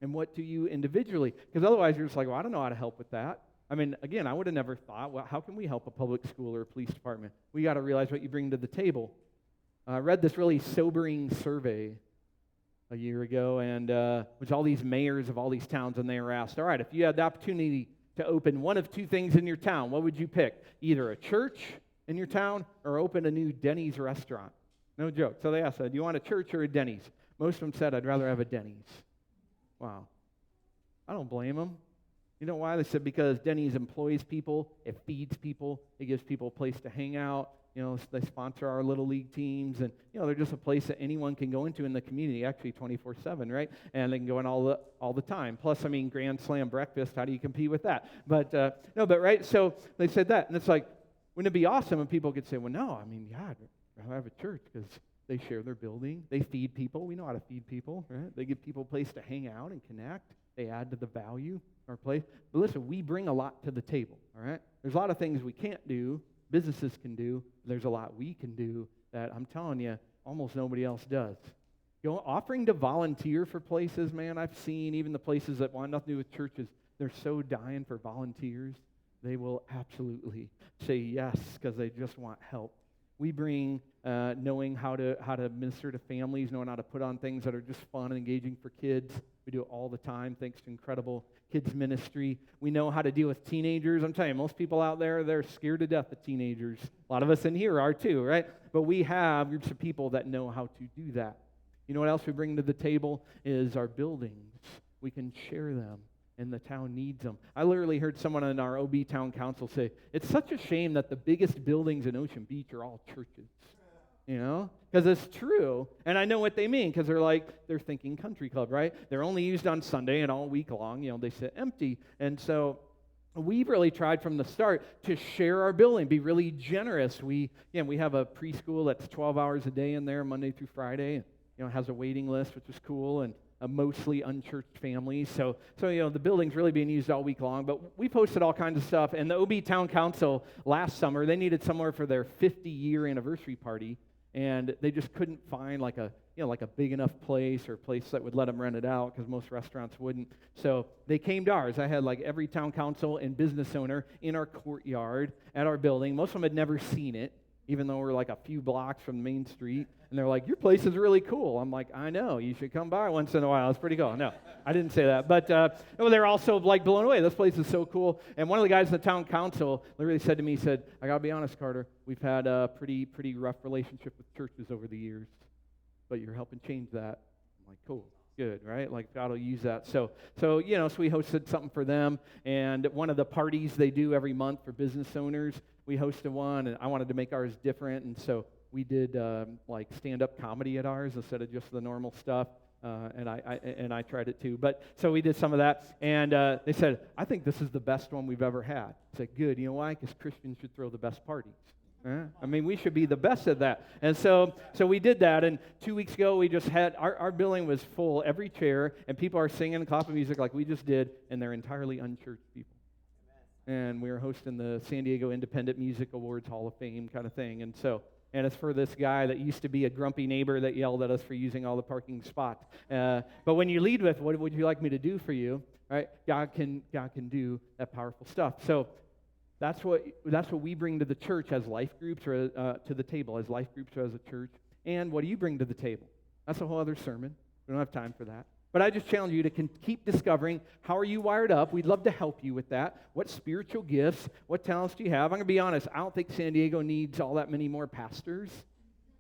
And what do you individually? Because otherwise, you're just like, well, I don't know how to help with that. Again, I would have never thought, well, how can we help a public school or a police department? We got to realize what you bring to the table. I read this really sobering survey a year ago, and which all these mayors of all these towns, and they were asked, all right, if you had the opportunity to open one of two things in your town, what would you pick? Either a church in your town or open a new Denny's restaurant. No joke. So they asked, do you want a church or a Denny's? Most of them said, I'd rather have a Denny's. Wow. I don't blame them. You know why? They said because Denny's employs people, it feeds people, it gives people a place to hang out. They sponsor our little league teams, and they're just a place that anyone can go into in the community, actually 24/7, right? And they can go in all the time. Plus, Grand Slam breakfast. How do you compete with that? But right. So they said that, and it's like, wouldn't it be awesome if people could say, well, no, yeah, I'd rather have a church because they share their building, they feed people. We know how to feed people, right? They give people a place to hang out and connect. They add to the value of our place. But listen, we bring a lot to the table. All right. There's a lot of things we can't do. Businesses can do. There's a lot we can do that I'm telling you, almost nobody else does. Offering to volunteer for places, man, I've seen even the places that want nothing to do with churches, they're so dying for volunteers. They will absolutely say yes because they just want help. We bring knowing how to minister to families, knowing how to put on things that are just fun and engaging for kids. We do it all the time thanks to incredible kids ministry. We know how to deal with teenagers. I'm telling you, most people out there, they're scared to death of teenagers. A lot of us in here are too, right? But we have groups of people that know how to do that. You know what else we bring to the table is our buildings. We can share them, and the town needs them. I literally heard someone in our OB Town Council say, it's such a shame that the biggest buildings in Ocean Beach are all churches. Because it's true. And I know what they mean, because they're thinking country club, right? They're only used on Sunday, and all week long, they sit empty. And so we've really tried from the start to share our building, be really generous. We have a preschool that's 12 hours a day in there, Monday through Friday. And, has a waiting list, which is cool, and a mostly unchurched family. So the building's really being used all week long. But we posted all kinds of stuff. And the OB Town Council last summer, they needed somewhere for their 50-year anniversary party. And they just couldn't find like a big enough place or a place that would let them rent it out because most restaurants wouldn't. So they came to ours. I had every town council and business owner in our courtyard at our building. Most of them had never seen it, even though we're a few blocks from Main Street. And they're like, your place is really cool. I'm like, I know. You should come by once in a while. It's pretty cool. No, I didn't say that. But they're also blown away. This place is so cool. And one of the guys in the town council literally said to me, he said, I got to be honest, Carter, we've had a pretty rough relationship with churches over the years, but you're helping change that. I'm like, cool. Good, right? God will use that. So we hosted something for them. And one of the parties they do every month for business owners, we hosted one, and I wanted to make ours different. And so we did stand-up comedy at ours instead of just the normal stuff, and I tried it too. But so we did some of that, and they said, I think this is the best one we've ever had. I said, good. You know why? Because Christians should throw the best parties. We should be the best at that. And so we did that, and 2 weeks ago we just had, our building was full, every chair, and people are singing and clapping music like we just did, and they're entirely unchurched people. And we were hosting the San Diego Independent Music Awards Hall of Fame kind of thing, and so and it's for this guy that used to be a grumpy neighbor that yelled at us for using all the parking spots. But when you lead with, what would you like me to do for you, right? God can do that powerful stuff. So that's what we bring to the church as life groups, or to the table as life groups or as a church. And what do you bring to the table? That's a whole other sermon. We don't have time for that. But I just challenge you to keep discovering, how are you wired up? We'd love to help you with that. What spiritual gifts, what talents do you have? I'm going to be honest, I don't think San Diego needs all that many more pastors,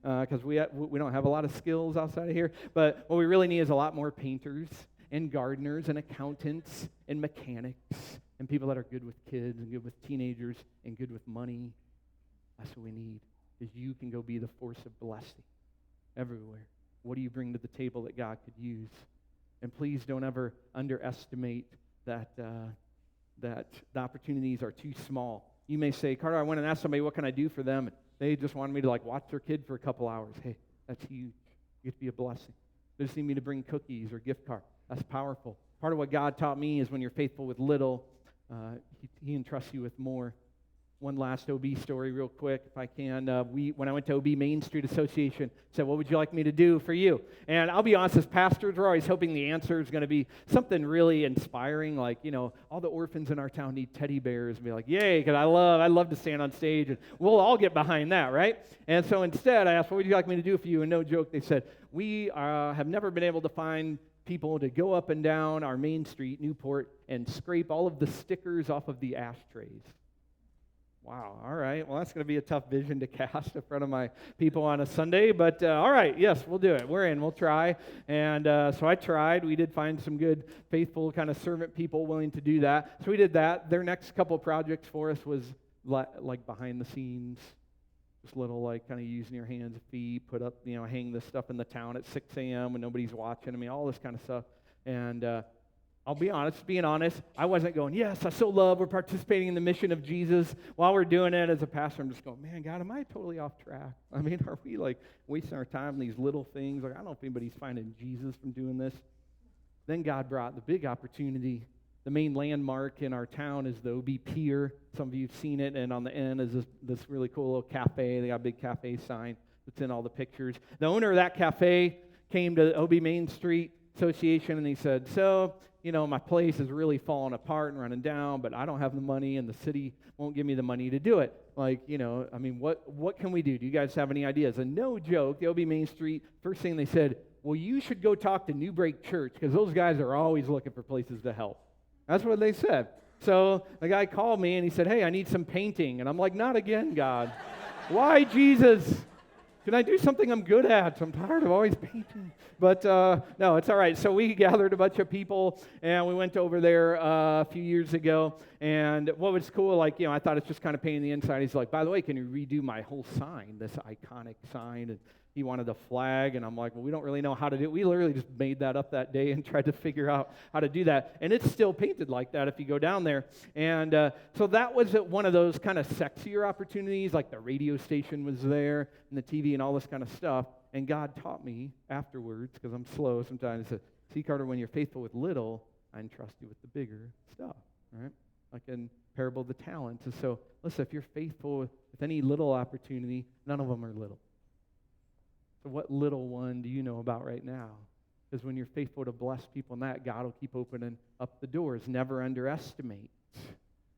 because we don't have a lot of skills outside of here. But what we really need is a lot more painters and gardeners and accountants and mechanics and people that are good with kids and good with teenagers and good with money. That's what we need, is you can go be the force of blessing everywhere. What do you bring to the table that God could use? And please don't ever underestimate that the opportunities are too small. You may say, Carter, I went and asked somebody, what can I do for them? And they just wanted me to watch their kid for a couple hours. Hey, that's huge. You get to be a blessing. They just need me to bring cookies or gift card. That's powerful. Part of what God taught me is when you're faithful with little, he entrusts you with more. One last OB story real quick, if I can. When I went to OB Main Street Association, said, what would you like me to do for you? And I'll be honest, as pastors, we're always hoping the answer is going to be something really inspiring, like, all the orphans in our town need teddy bears, and be like, yay, because I love to stand on stage, and we'll all get behind that, right? And so instead, I asked, what would you like me to do for you? And no joke, they said, we have never been able to find people to go up and down our main street, Newport, and scrape all of the stickers off of the ashtrays. Wow, all right. Well, that's going to be a tough vision to cast in front of my people on a Sunday, but all right, yes, we'll do it. We're in. We'll try. And so I tried. We did find some good, faithful kind of servant people willing to do that. So we did that. Their next couple of projects for us was like behind the scenes, just little kind of using your hands and feet, put up, hang this stuff in the town at 6 a.m. when nobody's watching. I mean, all this kind of stuff. And I'll be honest, being honest, I wasn't going, yes, I so love we're participating in the mission of Jesus. While we're doing it as a pastor, I'm just going, man, God, am I totally off track? I mean, are we wasting our time on these little things? I don't know if anybody's finding Jesus from doing this. Then God brought the big opportunity. The main landmark in our town is the OB Pier. Some of you have seen it, and on the end is this really cool little cafe. They got a big cafe sign that's in all the pictures. The owner of that cafe came to the OB Main Street Association, and he said, so, my place is really falling apart and running down, but I don't have the money, and the city won't give me the money to do it. What can we do? Do you guys have any ideas? And no joke, the OB Main Street, first thing they said, well, you should go talk to Newbreak Church, because those guys are always looking for places to help. That's what they said. So the guy called me, and he said, hey, I need some painting. And I'm like, not again, God. Why, Jesus? Can I do something I'm good at? I'm tired of always painting. But no, it's all right. So we gathered a bunch of people, and we went over there a few years ago. And what was cool, I thought it's just kind of painting the inside. He's like, by the way, can you redo my whole sign, this iconic sign? And he wanted a flag, and I'm like, well, we don't really know how to do it. We literally just made that up that day and tried to figure out how to do that. And it's still painted like that if you go down there. And so that was one of those kind of sexier opportunities, like the radio station was there, and the TV and all this kind of stuff. And God taught me afterwards, because I'm slow sometimes, he said, see, Carter, when you're faithful with little, I entrust you with the bigger stuff, right? Like in Parable of the Talents. And so, listen, if you're faithful with any little opportunity, none of them are little. So what little one do you know about right now? Because when you're faithful to bless people in that, God will keep opening up the doors. Never underestimate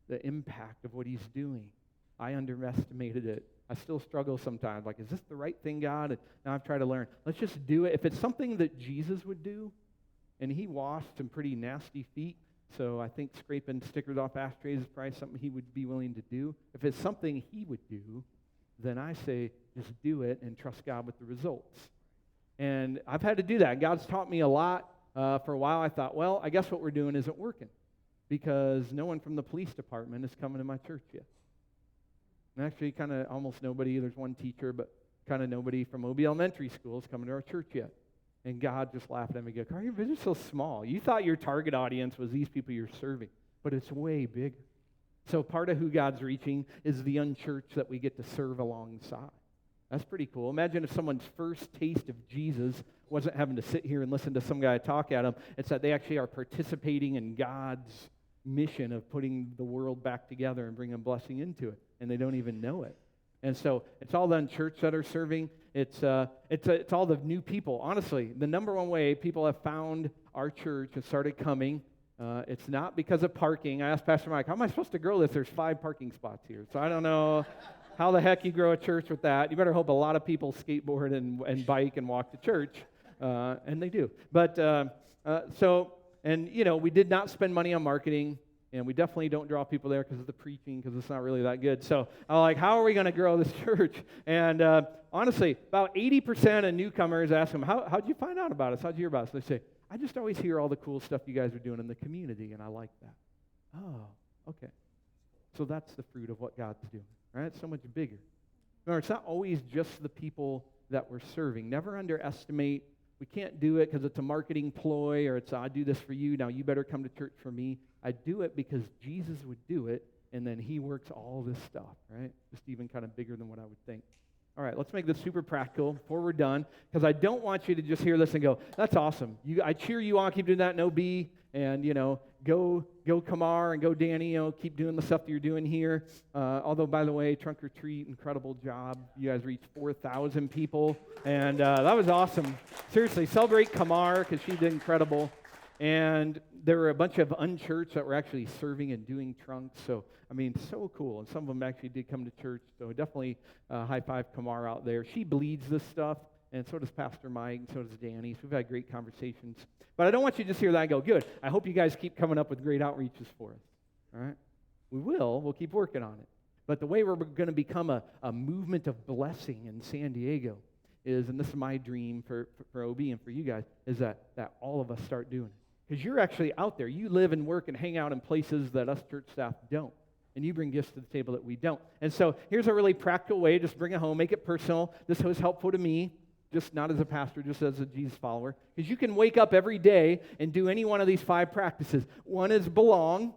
the impact of what he's doing. I underestimated it. I still struggle sometimes. Is this the right thing, God? And now I've tried to learn. Let's just do it. If it's something that Jesus would do, and he washed some pretty nasty feet, so I think scraping stickers off ashtrays is probably something he would be willing to do. If it's something he would do, then I say just do it and trust God with the results. And I've had to do that. God's taught me a lot. For a while I thought, well, I guess what we're doing isn't working, because no one from the police department is coming to my church yet. And actually kind of almost nobody, there's one teacher, but kind of nobody from OB Elementary School is coming to our church yet. And God just laughed at me and go, Carl, your vision's so small. You thought your target audience was these people you're serving, but it's way bigger. So part of who God's reaching is the unchurched that we get to serve alongside. That's pretty cool. Imagine if someone's first taste of Jesus wasn't having to sit here and listen to some guy talk at them. It's that they actually are participating in God's mission of putting the world back together and bringing blessing into it, and they don't even know it. And so it's all the church that are serving. It's all the new people. Honestly, the number one way people have found our church and started coming, it's not because of parking. I asked Pastor Mike, how am I supposed to grow this? There's 5 parking spots here. So I don't know how the heck you grow a church with that. You better hope a lot of people skateboard and bike and walk to church. And they do. But we did not spend money on marketing. And we definitely don't draw people there because of the preaching, because it's not really that good. So I'm like, how are we going to grow this church? And honestly, about 80% of newcomers ask them, how'd you find out about us? How'd you hear about us? They say, I just always hear all the cool stuff you guys are doing in the community, and I like that. Oh, okay. So that's the fruit of what God's doing, right? It's so much bigger. Remember, it's not always just the people that we're serving. Never underestimate. We can't do it because it's a marketing ploy or it's, I do this for you, now you better come to church for me. I do it because Jesus would do it, and then he works all this stuff, right? Just even kind of bigger than what I would think. All right, let's make this super practical before we're done, because I don't want you to just hear this and go, that's awesome. I cheer you on, keep doing that in OB, and, go Kamar and go Danny, keep doing the stuff that you're doing here. Although, by the way, Trunk or Treat, incredible job. You guys reached 4,000 people, and that was awesome. Seriously, celebrate Kamar, because she did incredible. And there were a bunch of unchurched that were actually serving and doing trunks. So, so cool. And some of them actually did come to church. So definitely high five Kamar out there. She bleeds this stuff, and so does Pastor Mike, and so does Danny. So we've had great conversations. But I don't want you to just hear that and go, good. I hope you guys keep coming up with great outreaches for us. All right? We will. We'll keep working on it. But the way we're going to become a movement of blessing in San Diego is, and this is my dream for OB and for you guys, is that all of us start doing it. Because you're actually out there. You live and work and hang out in places that us church staff don't. And you bring gifts to the table that we don't. And so here's a really practical way. Just bring it home. Make it personal. This was helpful to me, just not as a pastor, just as a Jesus follower. Because you can wake up every day and do any one of these 5 practices. One is belong.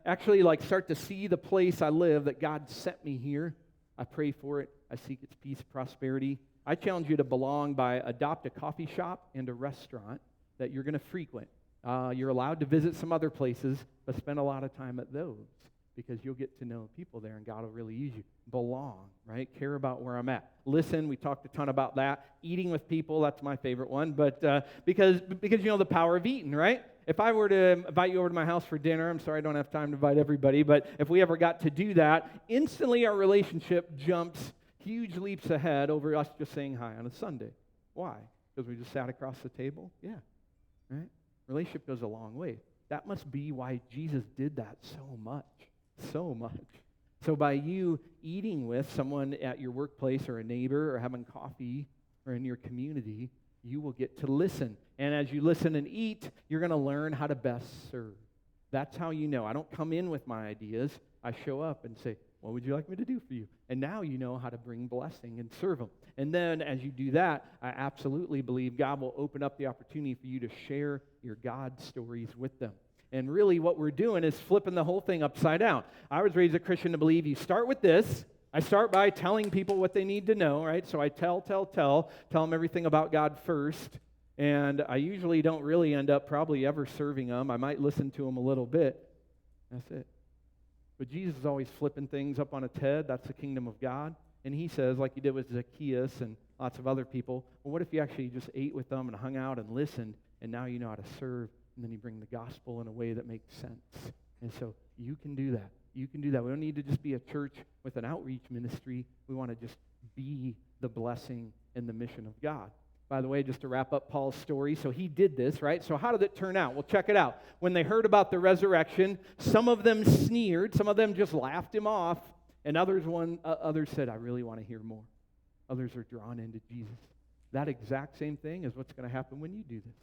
Actually, start to see the place I live, that God sent me here. I pray for it. I seek its peace, prosperity. I challenge you to belong by adopt a coffee shop and a restaurant that you're going to frequent. You're allowed to visit some other places, but spend a lot of time at those, because you'll get to know people there, and God will really use you. Belong, right? Care about where I'm at. Listen, we talked a ton about that. Eating with people, that's my favorite one, but because you know the power of eating, right? If I were to invite you over to my house for dinner, I'm sorry I don't have time to invite everybody, but if we ever got to do that, instantly our relationship jumps huge leaps ahead over us just saying hi on a Sunday. Why? Because we just sat across the table? Yeah. Right? Relationship goes a long way. That must be why Jesus did that so much. So much. So by you eating with someone at your workplace or a neighbor or having coffee or in your community, you will get to listen. And as you listen and eat, you're going to learn how to best serve. That's how you know. I don't come in with my ideas. I show up and say, what would you like me to do for you? And now you know how to bring blessing and serve them. And then as you do that, I absolutely believe God will open up the opportunity for you to share your God stories with them. And really what we're doing is flipping the whole thing upside down. I was raised a Christian to believe you start with this. I start by telling people what they need to know, right? So I tell them everything about God first. And I usually don't really end up probably ever serving them. I might listen to them a little bit. That's it. But Jesus is always flipping things up on its head. That's the kingdom of God. And he says, like he did with Zacchaeus and lots of other people, well, what if you actually just ate with them and hung out and listened, and now you know how to serve, and then you bring the gospel in a way that makes sense. And so you can do that. You can do that. We don't need to just be a church with an outreach ministry. We want to just be the blessing and the mission of God. By the way, just to wrap up Paul's story, so he did this, right? So how did it turn out? Well, check it out. When they heard about the resurrection, some of them sneered, some of them just laughed him off, and others said, I really want to hear more. Others are drawn into Jesus. That exact same thing is what's going to happen when you do this.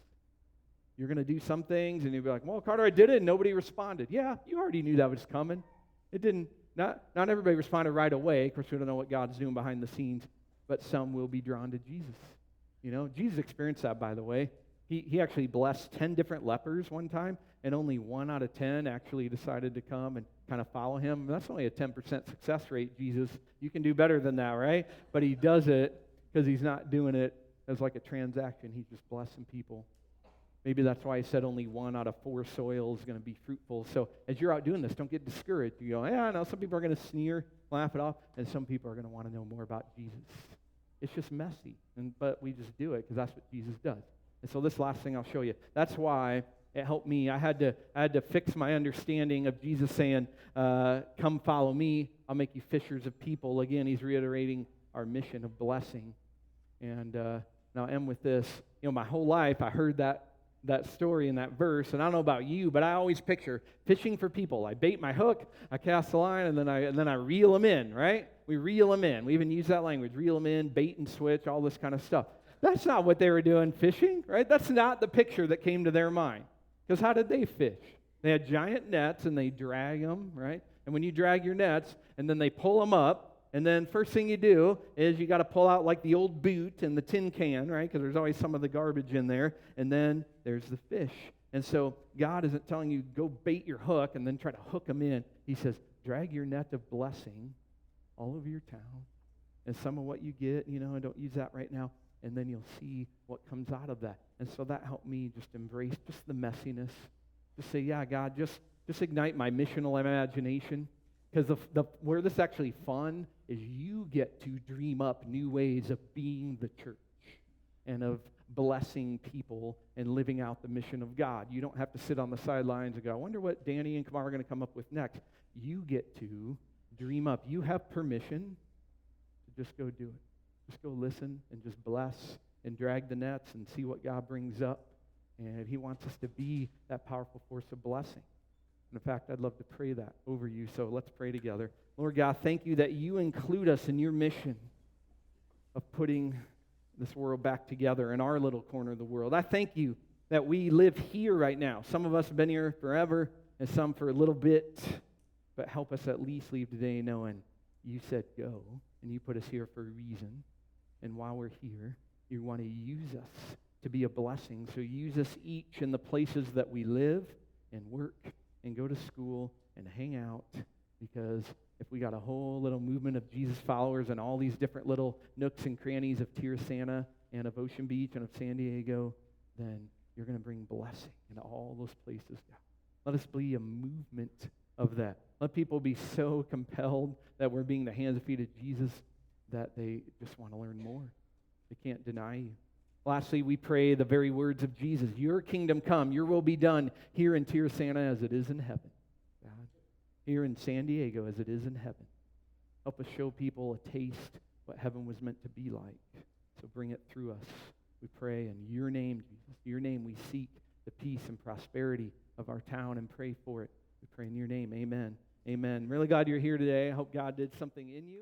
You're going to do some things, and you'll be like, well, Carter, I did it, and nobody responded. Yeah, you already knew that was coming. It didn't, not everybody responded right away. Of course, we don't know what God's doing behind the scenes, but some will be drawn to Jesus. You know, Jesus experienced that, by the way. He actually blessed 10 different lepers one time, and only 1 out of 10 actually decided to come and kind of follow him. That's only a 10% success rate, Jesus. You can do better than that, right? But he does it because he's not doing it as like a transaction. He's just blessing people. Maybe that's why he said only 1 out of 4 soil is going to be fruitful. So as you're out doing this, don't get discouraged. You go, yeah, I know some people are going to sneer. laugh it off, and some people are going to want to know more about Jesus. It's just messy, but we just do it because that's what Jesus does. And so this last thing I'll show you, that's why it helped me. I had to fix my understanding of Jesus saying, come follow me, I'll make you fishers of people. Again, he's reiterating our mission of blessing. And now I'll end with this. My whole life I heard that story and that verse, and I don't know about you, but I always picture fishing for people. I bait my hook, I cast the line, and then I reel them in, right? We reel them in. We even use that language, reel them in, bait and switch, all this kind of stuff. That's not what they were doing fishing, right? That's not the picture that came to their mind. Because how did they fish? They had giant nets, and they drag them, right? And when you drag your nets, and then they pull them up, and then first thing you do is you got to pull out like the old boot and the tin can, right? Because there's always some of the garbage in there. And then there's the fish. And so God isn't telling you go bait your hook and then try to hook them in. He says, drag your net of blessing all over your town. And some of what you get, and don't use that right now. And then you'll see what comes out of that. And so that helped me just embrace just the messiness. Just say, yeah, God, just ignite my missional imagination. Because where this is actually fun is you get to dream up new ways of being the church and of blessing people and living out the mission of God. You don't have to sit on the sidelines and go, I wonder what Danny and Kamar are going to come up with next. You get to dream up. You have permission to just go do it. Just go listen and just bless and drag the nets and see what God brings up. And he wants us to be that powerful force of blessing. And in fact, I'd love to pray that over you, so let's pray together. Lord God, thank you that you include us in your mission of putting this world back together in our little corner of the world. I thank you that we live here right now. Some of us have been here forever, and some for a little bit, but help us at least leave today knowing you said go, and you put us here for a reason. And while we're here, you want to use us to be a blessing. So use us each in the places that we live and work and go to school and hang out, because if we got a whole little movement of Jesus followers and all these different little nooks and crannies of Tierrasanta and of Ocean Beach and of San Diego, then you're going to bring blessing into all those places, God. Let us be a movement of that. Let people be so compelled that we're being the hands and feet of Jesus that they just want to learn more. They can't deny you. Lastly, we pray the very words of Jesus. Your kingdom come, your will be done here in Tierrasanta as it is in heaven. God, here in San Diego as it is in heaven. Help us show people a taste what heaven was meant to be like. So bring it through us. We pray in your name, Jesus. Your name we seek the peace and prosperity of our town and pray for it. We pray in your name. Amen. Amen. Really glad you're here today. I hope God did something in you.